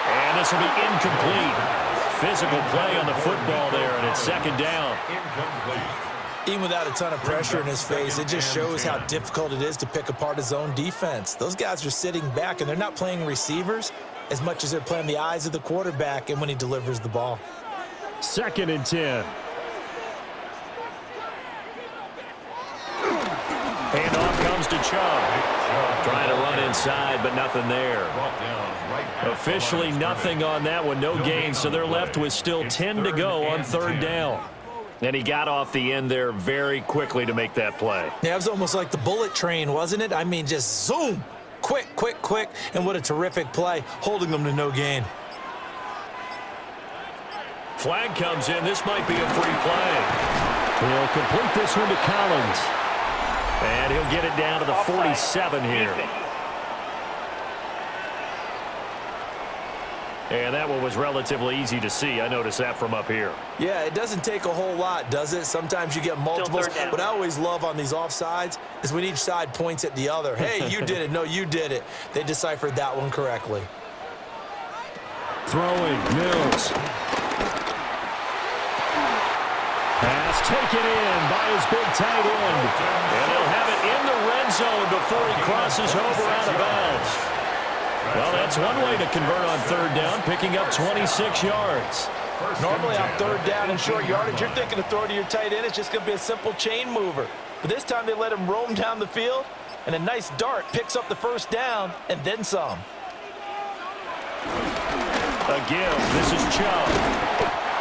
And this will be incomplete. Physical play on the football there, and it's second down. Even without a ton of pressure in his face, it just shows how difficult it is to pick apart his own defense. Those guys are sitting back, and they're not playing receivers as much as they're playing the eyes of the quarterback and when he delivers the ball. Second and 10. Handoff comes to Chubb. Trying to run inside, but nothing there. Officially nothing on that one, no gain, so they're left with still 10 to go on third down. And he got off the end there very quickly to make that play. Yeah, it was almost like the bullet train, wasn't it? I mean, just zoom, quick, quick, quick, and what a terrific play, holding them to no gain. Flag comes in. This might be a free play. He'll complete this one to Collins. And he'll get it down to the 47 here. And that one was relatively easy to see. I noticed that from up here. Yeah, it doesn't take a whole lot, does it? Sometimes you get multiples. What I always love on these offsides is when each side points at the other. Hey, you did it. No, you did it. They deciphered that one correctly. Throwing, Mills. Pass taken in by his big tight end. And he'll have it in the red zone before he crosses over out of bounds. Well, that's one way to convert on third down, picking up 26 yards. Normally on third down and short yardage, you're thinking to throw to your tight end. It's just going to be a simple chain mover. But this time they let him roam down the field, and a nice dart picks up the first down and then some. Again, this is Chubb.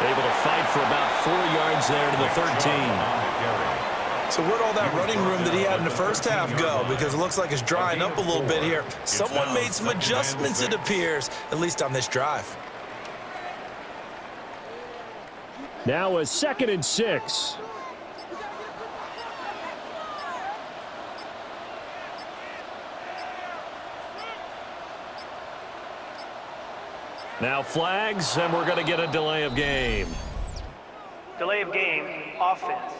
Able to fight for about 4 yards there to the 13. So where'd all that running room that he had in the first half go? Because it looks like it's drying up a little bit here. Someone made some adjustments, it appears, at least on this drive. Now a 2nd and 6. Now flags, and we're going to get a delay of game. Delay of game, offense.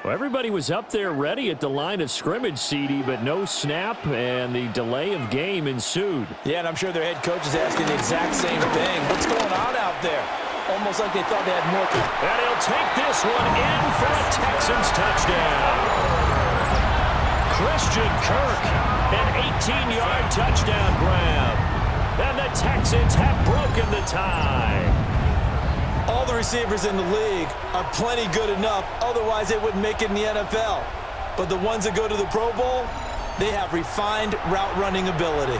Well, everybody was up there ready at the line of scrimmage, CD, but no snap, and the delay of game ensued. Yeah, and I'm sure their head coach is asking the exact same thing. What's going on out there? Almost like they thought they had more. And he'll take this one in for a Texans touchdown. Christian Kirk, an 18-yard touchdown grab. And the Texans have broken the tie. All the receivers in the league are plenty good enough, otherwise they wouldn't make it in the NFL. But the ones that go to the Pro Bowl, they have refined route running ability.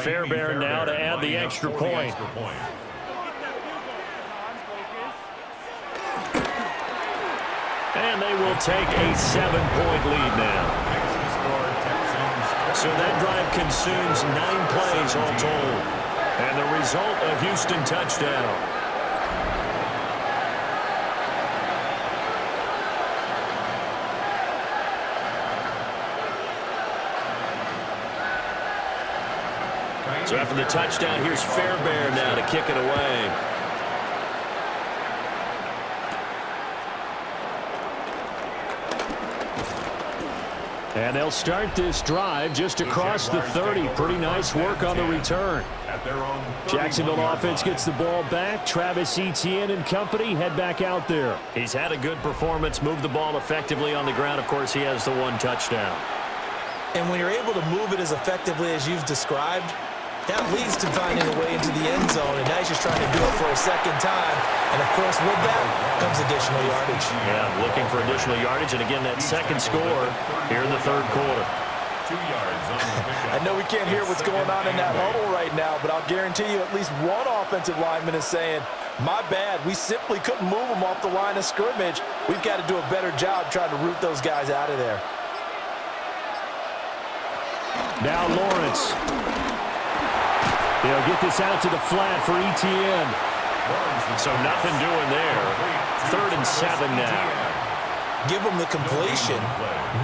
Fairbairn now to add the extra point. And they will take a 7-point lead now. So that drive consumes 9 plays all told. And the result, a Houston touchdown. So after the touchdown, here's Fairbairn now to kick it away. And they'll start this drive just across the 30. Pretty nice work on the return. at their own 31-yard Jacksonville offense line. gets the ball back. Travis Etienne and company head back out there. He's had a good performance, moved the ball effectively on the ground. Of course, he has the one touchdown. And when you're able to move it as effectively as you've described, that leads to finding a way into the end zone, and now he's just trying to do it for a second time. And, of course, with that comes additional yardage. Yeah, looking for additional yardage, and again, that second score here in the third quarter. 2 yards on the pickup. I know we can't hear what's going on in that huddle right now, but I'll guarantee you at least one offensive lineman is saying, my bad, we simply couldn't move them off the line of scrimmage. We've got to do a better job trying to root those guys out of there. Now Lawrence. They'll get this out to the flat for Etienne. So nothing doing there. 3rd and 7 now. Give them the completion,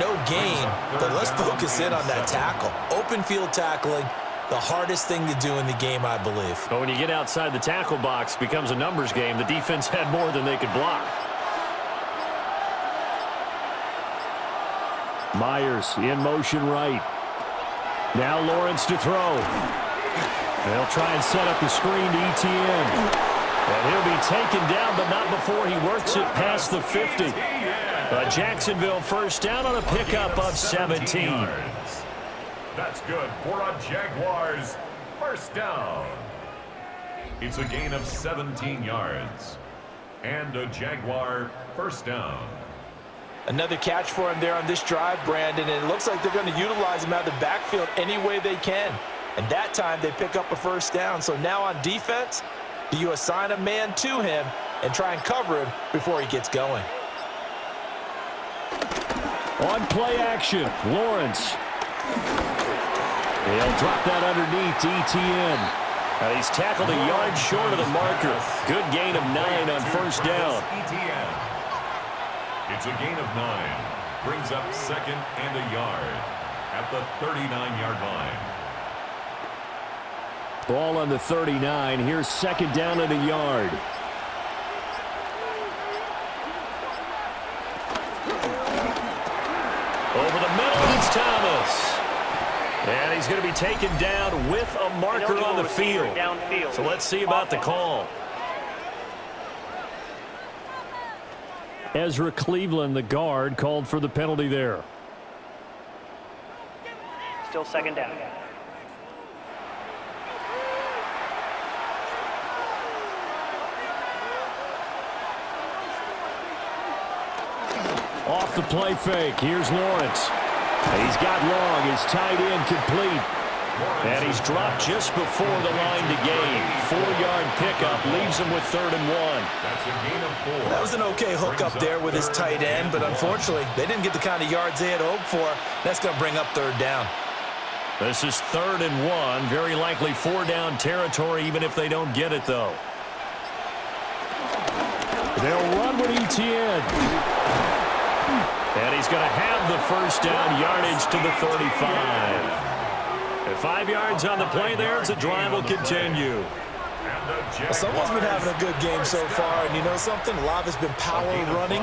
no gain, but let's focus in on that tackle. Open field tackling, the hardest thing to do in the game, I believe. But when you get outside the tackle box, it becomes a numbers game. The defense had more than they could block. Myers in motion right. Now Lawrence to throw. They'll try and set up the screen to Etienne. And he'll be taken down, but not before he works it past the 50. A Jacksonville first down on a pickup of 17. That's good for a Jaguars first down. It's a gain of 17 yards. And a Jaguar first down. Another catch for him there on this drive, Brandon, and it looks like they're going to utilize him out of the backfield any way they can. And that time they pick up a first down. So now on defense, do you assign a man to him and try and cover him before he gets going? On play action, Lawrence. He'll drop that underneath to Etienne. He's tackled a yard short of the marker. Good gain of 9 on first down. Etienne. It's a gain of 9. Brings up 2nd and a yard at the 39-yard line. Ball on the 39. Here's 2nd down and a yard. Over the middle, it's Thomas. And he's going to be taken down with a marker on the field. Downfield. So let's see about the call. Ezra Cleveland, the guard, called for the penalty there. Still 2nd down. Off the play fake. Here's Lawrence. He's got long. His tight end complete. And he's dropped just before the line to gain. 4-yard pickup leaves him with 3rd and 1. That's a gain of 4. That was an okay hook up there with his tight end, but unfortunately, they didn't get the kind of yards they had hoped for. That's going to bring up 3rd down. This is 3rd and 1. Very likely 4-down territory, even if they don't get it, though. They'll run with Etienne. And he's going to have the first down, yardage to the 35. And 5 yards on the play there as the drive will continue. Someone's been having a good game so far, and you know something? A lot of it's been power running.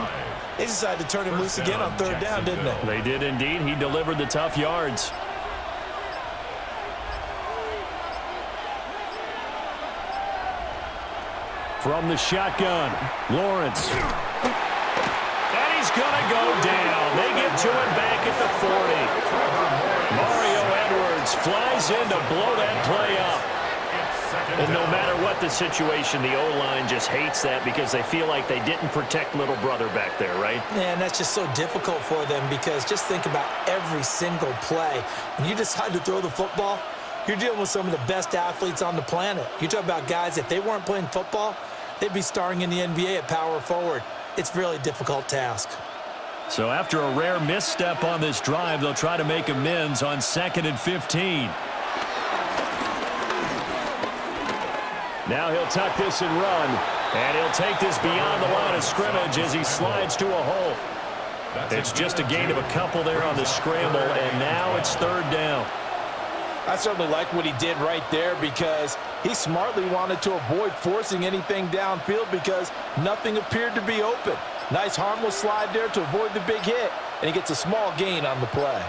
They decided to turn him loose again on 3rd down, didn't they? They did indeed. He delivered the tough yards. From the shotgun, Lawrence. And he's going to go down. They get to him back at the 40. Mario Edwards flies in to blow that play up. And no matter what the situation, the O-line just hates that because they feel like they didn't protect little brother back there, right? Man, that's just so difficult for them because just think about every single play. When you decide to throw the football, you're dealing with some of the best athletes on the planet. You talk about guys, if they weren't playing football, they'd be starring in the NBA at power forward. It's a really difficult task. So after a rare misstep on this drive, they'll try to make amends on 2nd and 15. Now he'll tuck this and run. And he'll take this beyond the line of scrimmage as he slides to a hole. It's just a gain of a couple there on the scramble, and now it's 3rd down. I certainly like what he did right there because he smartly wanted to avoid forcing anything downfield because nothing appeared to be open. Nice harmless slide there to avoid the big hit, and he gets a small gain on the play.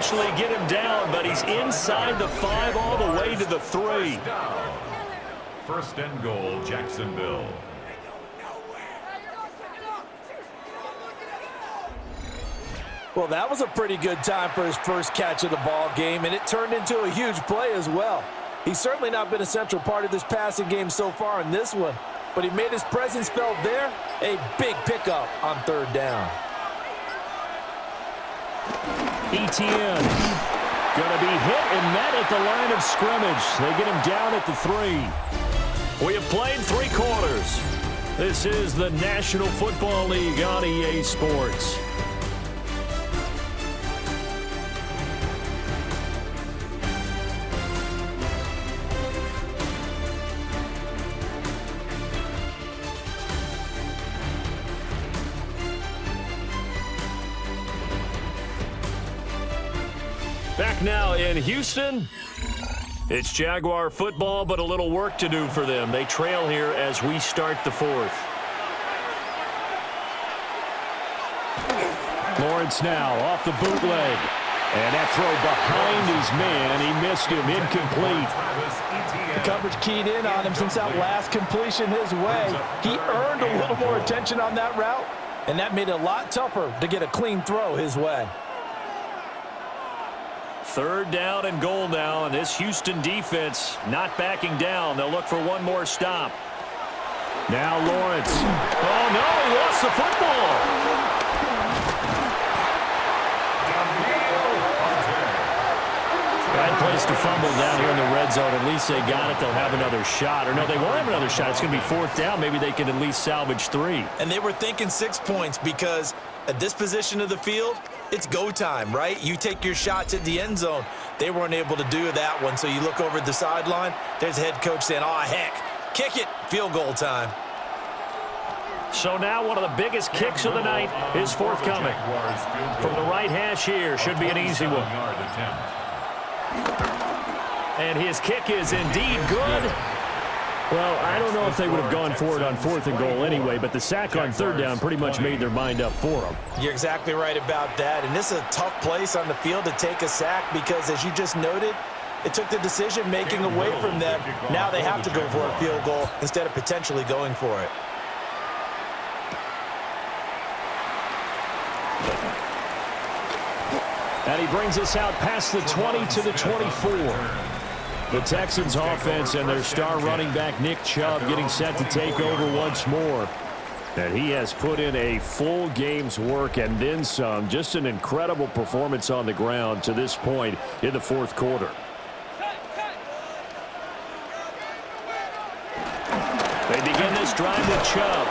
eventually get him down, but he's inside the 5 all the way to the 3. First and goal, Jacksonville. Well, that was a pretty good time for his first catch of the ball game, and it turned into a huge play as well. He's certainly not been a central part of this passing game so far in this one, but he made his presence felt there. A big pickup on 3rd down. ETN going to be hit and met at the line of scrimmage. They get him down at the 3. We have played 3 quarters. This is the National Football League on EA Sports. Back now in Houston. It's Jaguar football, but a little work to do for them. They trail here as we start the 4th. Lawrence now off the bootleg. And that throw behind his man. He missed him. Incomplete. The coverage keyed in on him since that last completion his way. He earned a little more attention on that route, and that made it a lot tougher to get a clean throw his way. 3rd down and goal now, and this Houston defense not backing down. They'll look for one more stop. Now Lawrence. Oh, no, he lost the football. Bad place to fumble down here in the red zone. At least they got it. They'll have another shot. Or no, they won't have another shot. It's going to be 4th down. Maybe they can at least salvage 3. And they were thinking 6 points because at this position of the field, it's go time, right? You take your shots at the end zone. They weren't able to do that one, so you look over at the sideline. There's the head coach saying, oh, heck, kick it, field goal time. So now one of the biggest kicks of the night is forthcoming. From the right hash here, should be an easy one. And his kick is indeed good. Well, I don't know if they would have gone for it on 4th and goal anyway, but the sack on 3rd down pretty much made their mind up for them. You're exactly right about that. And this is a tough place on the field to take a sack because, as you just noted, it took the decision-making away from them. Now they have to go for a field goal instead of potentially going for it. And he brings us out past the 20 to the 24. The Texans offense and their star running back Nick Chubb getting set to take over once more. And he has put in a full game's work and then some. Just an incredible performance on the ground to this point in the 4th quarter. They begin this drive with Chubb.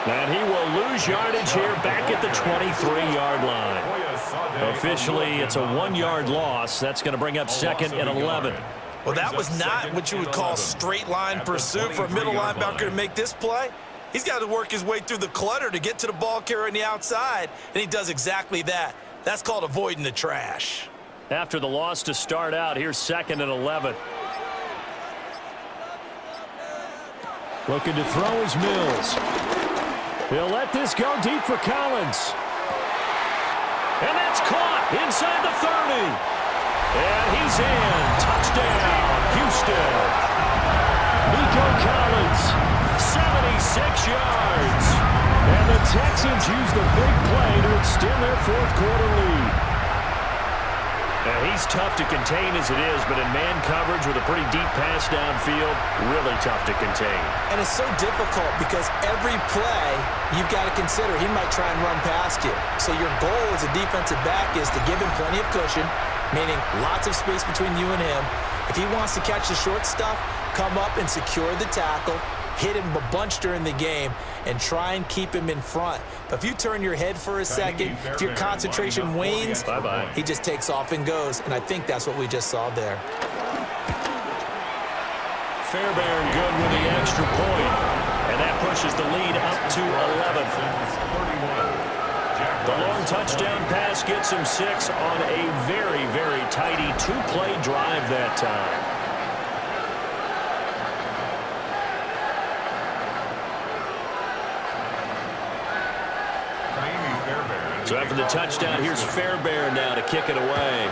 And he will lose yardage here back at the 23-yard line. Officially, it's a 1-yard loss. That's going to bring up 2nd and 11. Well, that was not what you would call straight line pursuit for a middle linebacker to make this play. He's got to work his way through the clutter to get to the ball carrier on the outside, and he does exactly that. That's called avoiding the trash. After the loss to start out, here's 2nd and 11. Looking to throw is Mills. He'll let this go deep for Collins. And that's caught inside the 30. And he's in. Touchdown, Houston. Nico Collins, 76 yards. And the Texans use the big play to extend their 4th quarter lead. Now, he's tough to contain as it is, but in man coverage with a pretty deep pass downfield, really tough to contain. And it's so difficult because every play you've got to consider he might try and run past you. So your goal as a defensive back is to give him plenty of cushion, meaning lots of space between you and him. If he wants to catch the short stuff, come up and secure the tackle, hit him a bunch during the game, and try and keep him in front. But if you turn your head for a second, if your concentration wanes, he just takes off and goes. And I think that's what we just saw there. Fairbairn good with the extra point. And that pushes the lead up to 11. The long touchdown pass gets him 6 on a very, very tidy 2-play drive that time. So after the touchdown, here's Fairbairn now to kick it away.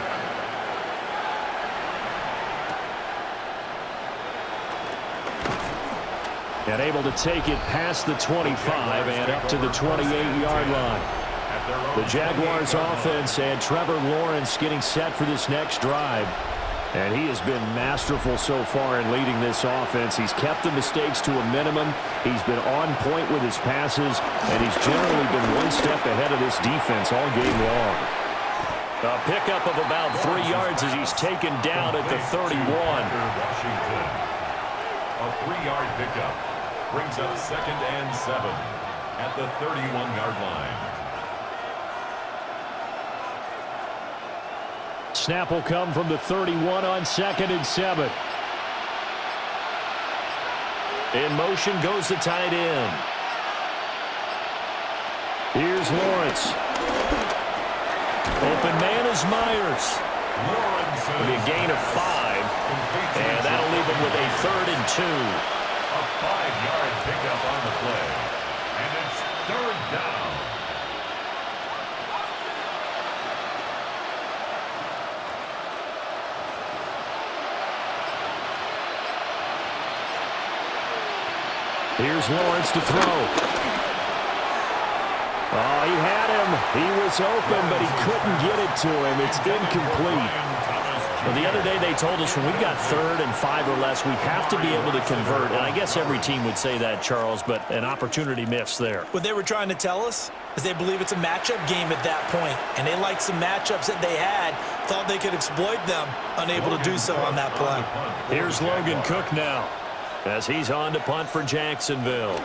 And able to take it past the 25 and up to the 28-yard line. The Jaguars offense and Trevor Lawrence getting set for this next drive. And he has been masterful so far in leading this offense. He's kept the mistakes to a minimum. He's been on point with his passes, and he's generally been one step ahead of this defense all game long. A pickup of about 3 yards as he's taken down at the 31. Washington. A 3-yard pickup brings up 2nd and 7 at the 31-yard line. Snap will come from the 31 on 2nd and 7. In motion goes the tight end. Here's Lawrence. Open man is Myers. It'll be a gain of 5. And that'll leave him with a 3rd and 2. A 5-yard pickup on the play. And it's 3rd down. Here's Lawrence to throw. Oh, he had him. He was open, but he couldn't get it to him. It's incomplete. Well, the other day they told us when we've got 3rd and 5 or less, we have to be able to convert. And I guess every team would say that, Charles, but an opportunity missed there. What they were trying to tell us is they believe it's a matchup game at that point, and they liked some matchups that they had, thought they could exploit them, unable to do so on that play. Here's Logan Cook now, as he's on to punt for Jacksonville.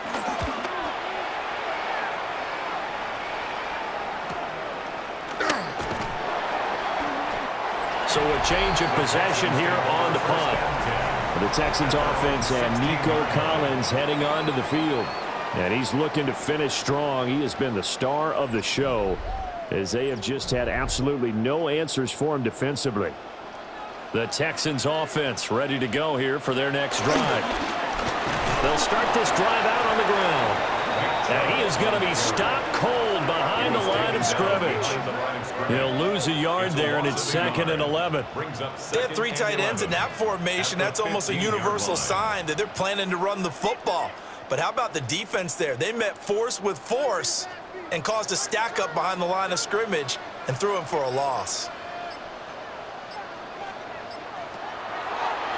So a change of possession here on the punt. The Texans offense and Nico Collins heading onto the field. And he's looking to finish strong. He has been the star of the show as they have just had absolutely no answers for him defensively. The Texans offense ready to go here for their next drive. They'll start this drive out on the ground. And he is going to be stopped cold behind the line of scrimmage. He'll lose a yard there, and it's 2nd and 11. They have 3 tight ends in that formation. That's almost a universal sign that they're planning to run the football. But how about the defense there? They met force with force and caused a stack up behind the line of scrimmage and threw him for a loss.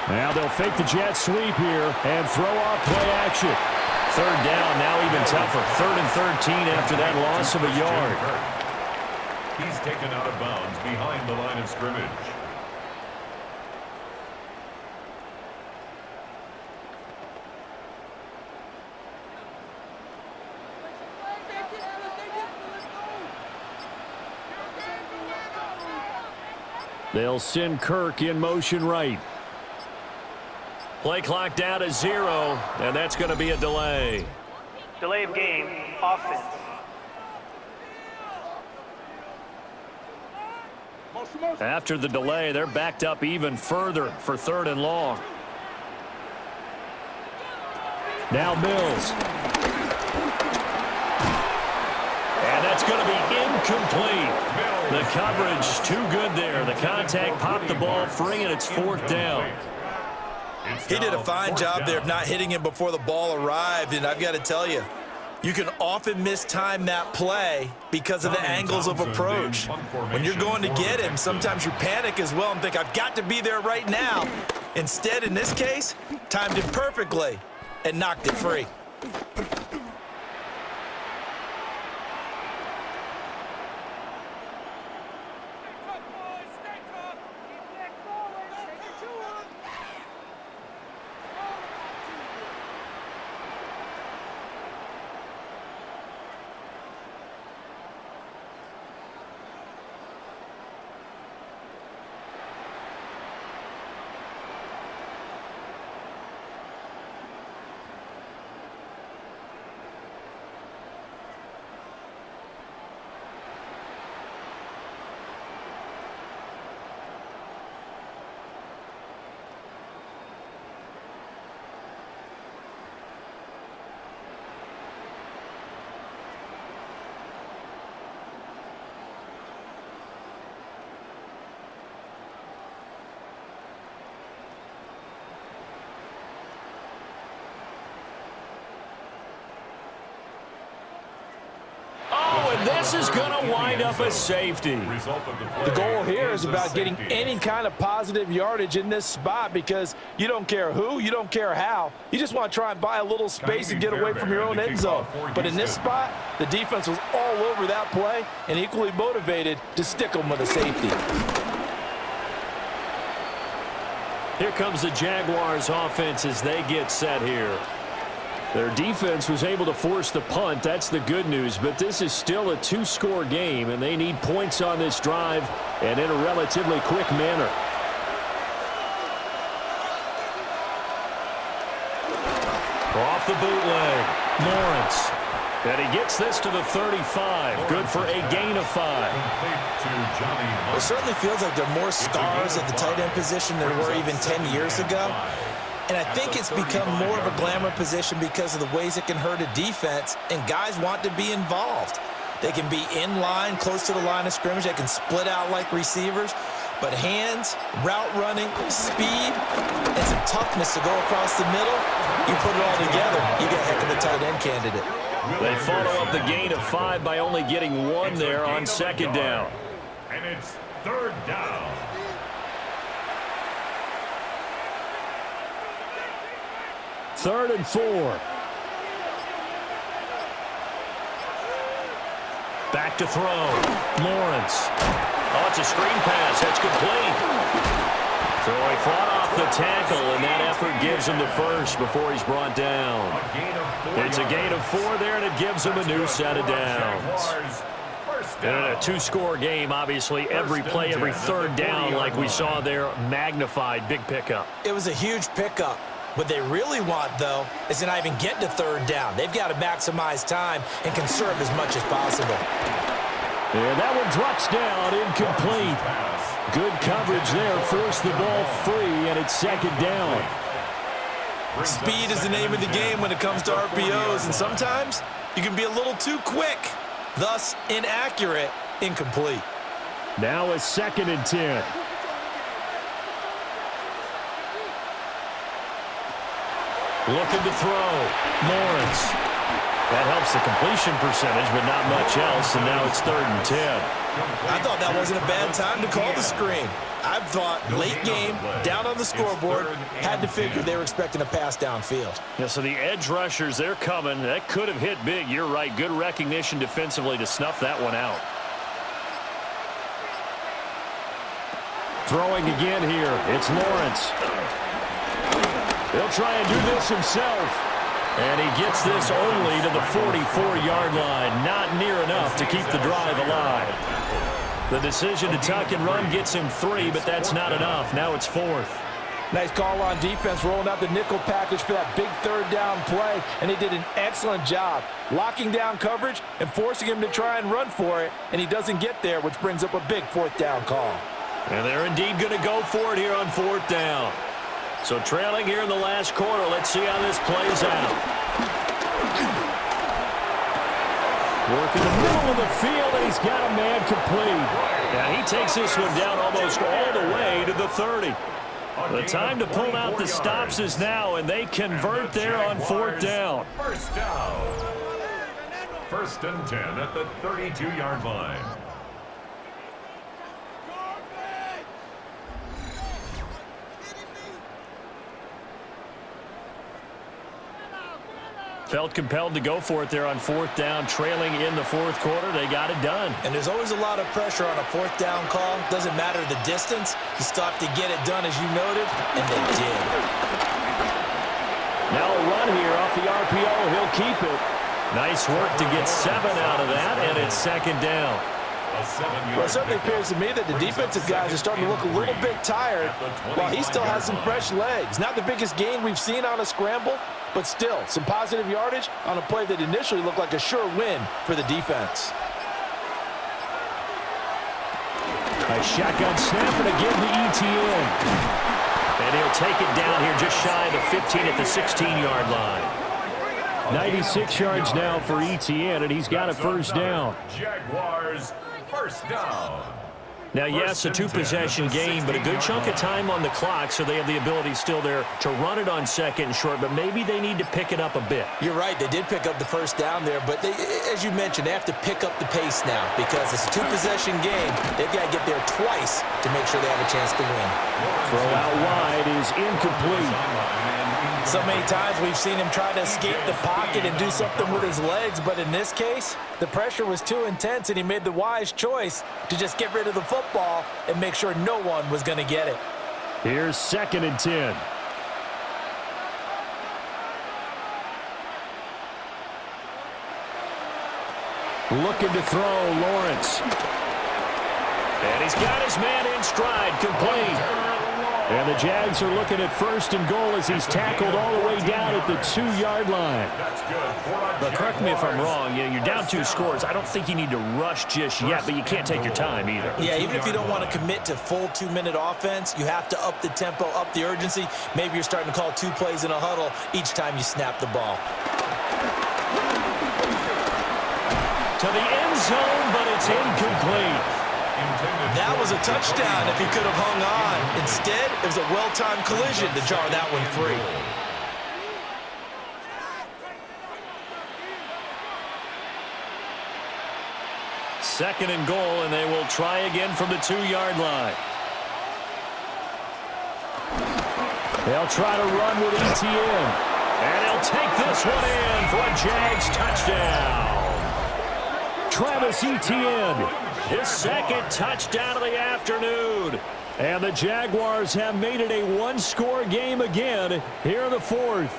Now they'll fake the jet sweep here and throw off play action. 3rd down, now even tougher. 3rd and 13 after that loss of a yard. He's taken out of bounds behind the line of scrimmage. They'll send Kirk in motion right. Play clock down to 0, and that's going to be a delay. Delay of game, offense. After the delay, they're backed up even further for 3rd and long. Now Mills. And that's going to be incomplete. The coverage too good there. The contact popped the ball free, and it's 4th down. He did a fine job there of not hitting him before the ball arrived, and I've got to tell you, you can often mistime that play because of the angles of approach. When you're going to get him, sometimes you panic as well and think, I've got to be there right now. Instead, in this case, timed it perfectly and knocked it free. This is going to wind up a safety. The goal here is about getting any kind of positive yardage in this spot because you don't care who, you don't care how. You just want to try and buy a little space and get away from your own end zone. But in this spot, the defense was all over that play and equally motivated to stick them with a safety. Here comes the Jaguars offense as they get set here. Their defense was able to force the punt. That's the good news. But this is still a two-score game, and they need points on this drive and in a relatively quick manner. Off the bootleg, Lawrence. And he gets this to the 35. Good for a gain of 5. It certainly feels like there are more stars at the tight end position than there were even 10 years ago. And I think it's become more of a glamour position because of the ways it can hurt a defense, and guys want to be involved. They can be in line, close to the line of scrimmage. They can split out like receivers. But hands, route running, speed, and some toughness to go across the middle, you put it all together, you get a heck of a tight end candidate. They follow up the gain of 5 by only getting 1 there on second down. And it's third down. Third and 4. Back to throw. Lawrence. Oh, it's a screen pass. That's complete. So he fought off the tackle, and that effort gives him the first before he's brought down. It's a gain of 4 there, and it gives him a new set of downs. And in a two-score game, obviously, every play, every third down, like we saw there, magnified, big pickup. It was a huge pickup. What they really want, though, is to not even get to third down. They've got to maximize time and conserve as much as possible. And that one drops down, incomplete. Good coverage there, forced the ball free, and it's second down. Speed is the name of the game when it comes to RPOs, and sometimes you can be a little too quick, thus inaccurate, incomplete. Now a 2nd and 10. Looking to throw. Lawrence. That helps the completion percentage, but not much else, and now it's 3rd and 10. I thought that wasn't a bad time to call the screen. I thought late game, down on the scoreboard, had to figure they were expecting a pass downfield. Yeah, so the edge rushers, they're coming. That could have hit big. You're right. Good recognition defensively to snuff that one out. Throwing again here. It's Lawrence. He'll try and do this himself. And he gets this only to the 44-yard line. Not near enough to keep the drive alive. The decision to tuck and run gets him 3, but that's not enough. Now it's 4th. Nice call on defense, rolling out the nickel package for that big third down play, and he did an excellent job locking down coverage and forcing him to try and run for it, and he doesn't get there, which brings up a big 4th down call. And they're indeed going to go for it here on 4th down. So trailing here in the last quarter. Let's see how this plays out. Work in the middle of the field, and he's got a man complete. Now he takes this one down almost all the way to the 30. The time to pull out the stops is now, and they convert there on 4th down. First down. 1st and 10 at the 32-yard line. Felt compelled to go for it there on 4th down, trailing in the 4th quarter. They got it done. And there's always a lot of pressure on a 4th down call. Doesn't matter the distance. You stop to get it done, as you noted, and they did. Now a run here off the RPO. He'll keep it. Nice work to get 7 out of that, and it's 2nd down. Well, it certainly appears to me that the defensive guys are starting to look a little bit tired while he still has some fresh legs. Not the biggest gain we've seen on a scramble, but still some positive yardage on a play that initially looked like a sure win for the defense. A shotgun snap, and again to ETN. And he'll take it down here just shy of the 15 at the 16-yard line. 96 yards now for ETN, and he's got a 1st down. Jaguars, 1st down. Now, yes, a two-possession game, but a good chunk of time on the clock, so they have the ability still there to run it on second and short, but maybe they need to pick it up a bit. You're right. They did pick up the first down there, but they, as you mentioned, they have to pick up the pace now because it's a two-possession game. They've got to get there twice to make sure they have a chance to win. Throw out wide is incomplete. So many times we've seen him try to escape the pocket and do something with his legs, but in this case, the pressure was too intense, and he made the wise choice to just get rid of the football and make sure no one was going to get it. Here's 2nd and 10. Looking to throw, Lawrence. And he's got his man in stride, complete. And the Jags are looking at 1st and goal as he's tackled all the way down at the 2-yard line. But correct me if I'm wrong, you're down 2 scores. I don't think you need to rush just yet, but you can't take your time either. Yeah, even if you don't want to commit to full 2-minute offense, you have to up the tempo, up the urgency. Maybe you're starting to call 2 plays in a huddle each time you snap the ball. To the end zone, but it's incomplete. That was a touchdown if he could have hung on. Instead, it was a well-timed collision to jar that one free. Second and goal, and they will try again from the 2-yard line. They'll try to run with ETN. And he'll take this one in for a Jags touchdown. Travis Etienne, his 2nd touchdown of the afternoon. And the Jaguars have made it a 1-score game again here in the 4th.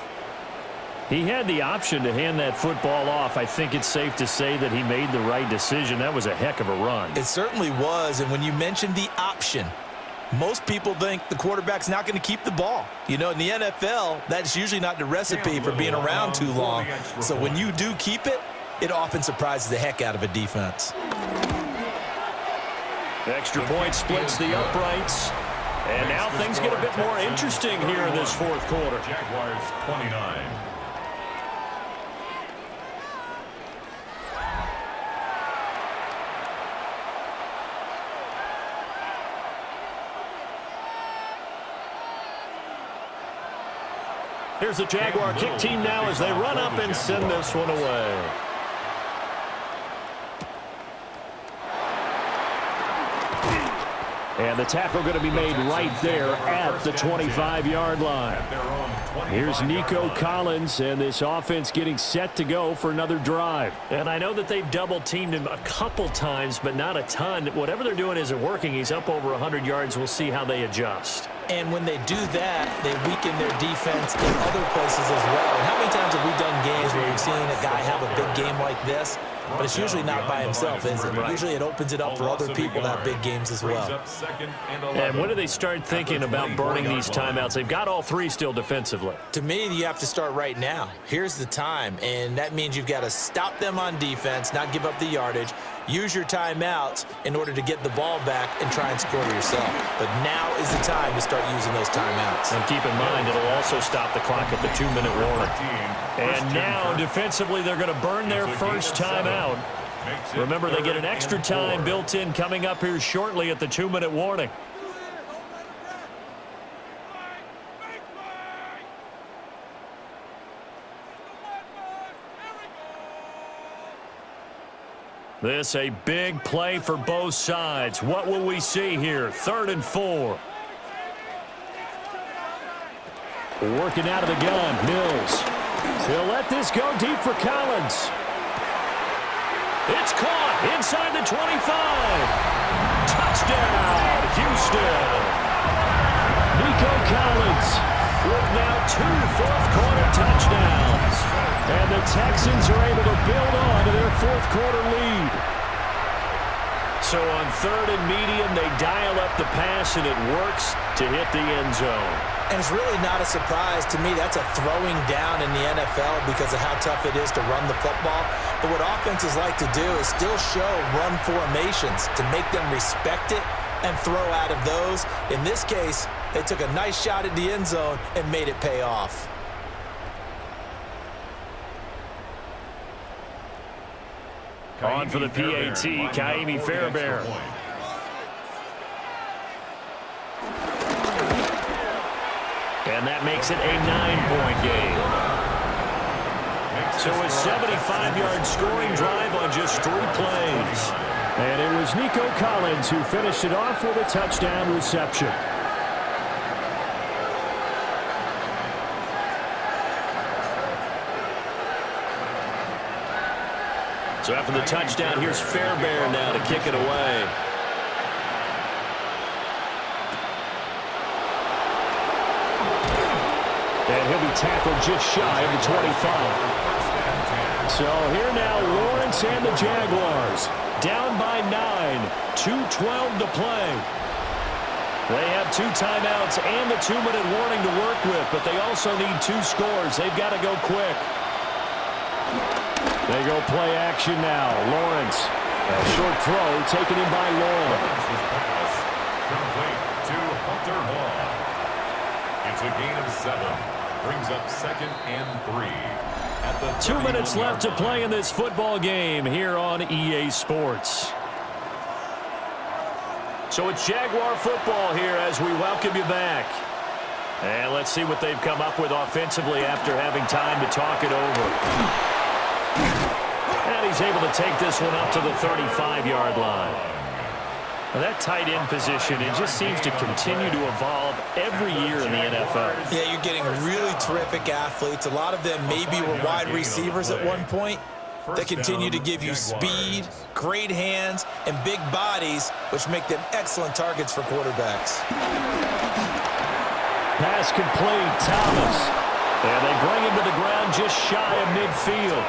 He had the option to hand that football off. I think it's safe to say that he made the right decision. That was a heck of a run. It certainly was, and when you mentioned the option, most people think the quarterback's not going to keep the ball. You know, in the NFL, that's usually not the recipe for being around too long. So when you do keep it, it often surprises the heck out of a defense. Extra point splits the uprights. And now things get a bit more interesting here in this 4th quarter. Jaguars 29. Here's the Jaguar kick team now as they run up and send this one away. And the tackle going to be made right there at the 25-yard line. Here's Nico Collins, and this offense getting set to go for another drive. And I know that they've double-teamed him a couple times, but not a ton. Whatever they're doing isn't working. He's up over 100 yards. We'll see how they adjust. And when they do that, they weaken their defense in other places as well. And how many times have we done games where we've seen a guy have a big game like this? But it's usually not by himself, is it? Usually it opens it up for other people to have big games as well. And when do they start thinking about burning these timeouts? They've got all 3 still defensively. To me, you have to start right now. Here's the time, and that means you've got to stop them on defense, not give up the yardage, use your timeouts in order to get the ball back and try and score yourself. But now is the time to start using those timeouts. And keep in mind, it'll also stop the clock at the 2-minute warning. And now, defensively, they're going to burn their first timeout. Remember, they get an extra time built in coming up here shortly at the 2-minute warning. This a big play for both sides. What will we see here? 3rd and 4. Working out of the gun, Mills. He'll let this go deep for Collins. It's caught inside the 25. Touchdown, Houston. Nico Collins with now 2 fourth-quarter touchdowns. And the Texans are able to build on to their 4th-quarter lead. So on 3rd and medium, they dial up the pass, and it works to hit the end zone. And it's really not a surprise to me. That's a throwing down in the NFL because of how tough it is to run the football. But what offenses like to do is still show run formations to make them respect it and throw out of those. In this case, they took a nice shot at the end zone and made it pay off. On for the PAT, Kaimi Fairbairn. And that makes it a 9-point game. So a 75-yard scoring drive on just 3 plays. And it was Nico Collins who finished it off with a touchdown reception. So after the touchdown, here's Fairbairn now to kick it away. And he'll be tackled just shy of the 25. So here now, Lawrence and the Jaguars. Down by 9, 2:12 to play. They have 2 timeouts and the 2-minute warning to work with, but they also need 2 scores. They've got to go quick. They go play action now. Lawrence, a short throw taken in by Long. Complete to Hunter Long. It's a gain of 7. Brings up 2nd and 3. At the 2 minutes left to play in this football game here on EA Sports. So it's Jaguar football here as we welcome you back. And let's see what they've come up with offensively after having time to talk it over. And he's able to take this one up to the 35-yard line. Well, that tight end position, it just seems to continue to evolve every year in the NFL. Yeah, you're getting really terrific athletes. A lot of them maybe were wide receivers at one point. They continue to give you speed, great hands, and big bodies, which make them excellent targets for quarterbacks. Pass complete, Thomas. And they bring him to the ground just shy of midfield.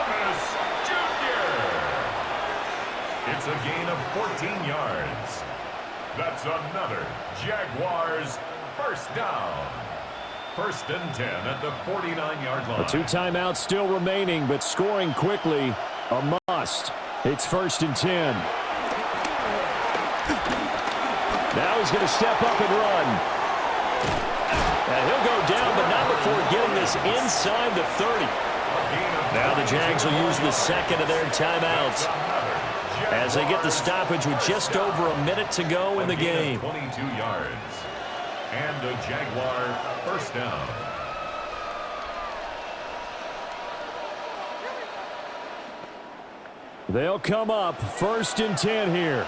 It's a gain of 14 yards. That's another Jaguars first down. 1st and 10 at the 49-yard line. 2 timeouts still remaining, but scoring quickly, a must. It's 1st and 10. Now he's going to step up and run. And he'll go down, but not before getting this inside the 30. Now the Jags will use the 2nd of their timeouts as they get the stoppage with just over a minute to go in the game. 22 yards. And a Jaguar first down. They'll come up 1st and 10 here.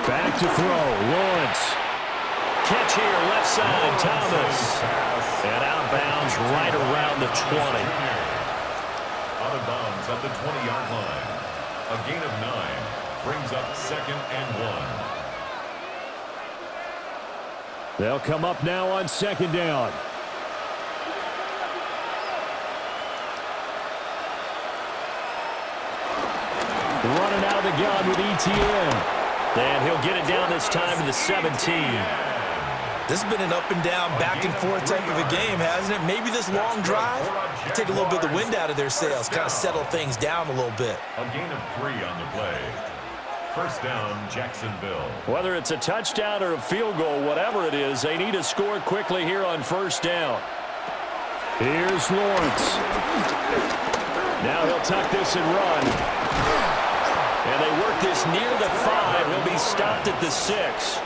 Back to throw, Lawrence. Catch here, left side, Thomas. And out of bounds right around the 20. Out of bounds at the 20-yard line. A gain of 9 brings up 2nd and 1. They'll come up now on 2nd down. Running out of the gun with ETN. And he'll get it down this time to the 17. This has been an up and down, back and forth type of a game, hasn't it? Maybe this long drive take a little bit of the wind out of their sails, kind of settle things down a little bit. A gain of 3 on the play. First down, Jacksonville. Whether it's a touchdown or a field goal, whatever it is, they need to score quickly here on 1st down. Here's Lawrence. Now he'll tuck this and run. And they work this near the 5. He'll be stopped at the 6.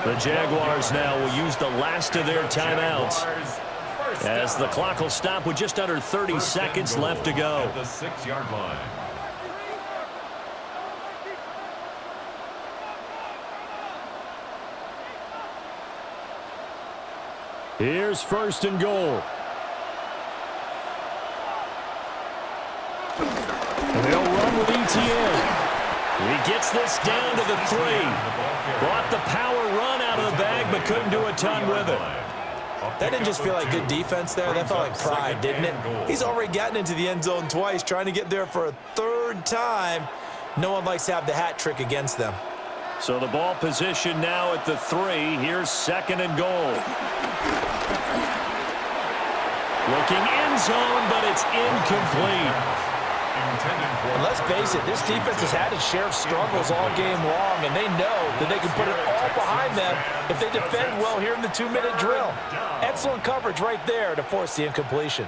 The Jaguars now will use the last of their timeouts as the clock will stop with just under 30 seconds left to go. At the 6-yard line. Here's 1st and goal. And they'll run with ETN. He gets this down to the 3. Brought the power run out of the bag, but couldn't do a ton with it. That didn't just feel like good defense there. That felt like pride, didn't it? He's already gotten into the end zone twice, trying to get there for a 3rd time. No one likes to have the hat trick against them. So the ball position now at the 3. Here's 2nd and goal. Looking end zone, but it's incomplete. And let's face it, this defense has had its share of struggles all game long, and they know that they can put it all behind them if they defend well here in the 2-minute drill. Excellent coverage right there to force the incompletion.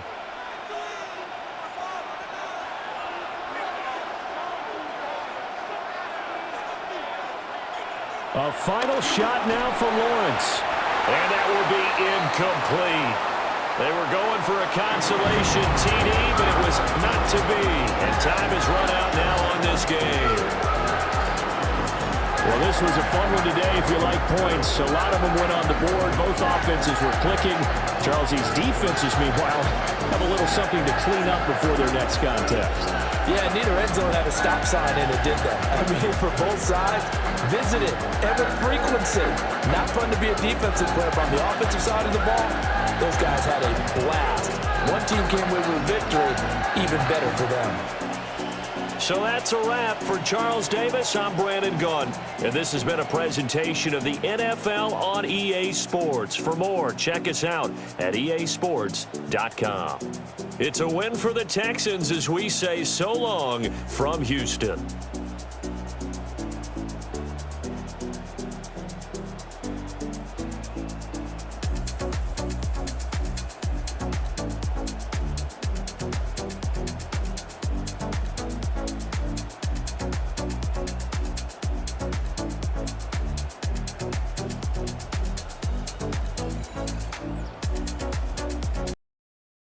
A final shot now for Lawrence. And that will be incomplete. They were going for a consolation TD, but it was not to be. And time has run out now on this game. Well, this was a fun one today if you like points. A lot of them went on the board. Both offenses were clicking. Charles, these defenses, meanwhile, have a little something to clean up before their next contest. Yeah, neither end zone had a stop sign in it, did they? I mean, for both sides, visit it, and with frequency. Not fun to be a defensive player, but on the offensive side of the ball, those guys had a blast. One team came away with a victory, even better for them. So that's a wrap for Charles Davis. I'm Brandon Gunn, and this has been a presentation of the NFL on EA Sports. For more, check us out at easports.com. It's a win for the Texans as we say so long from Houston.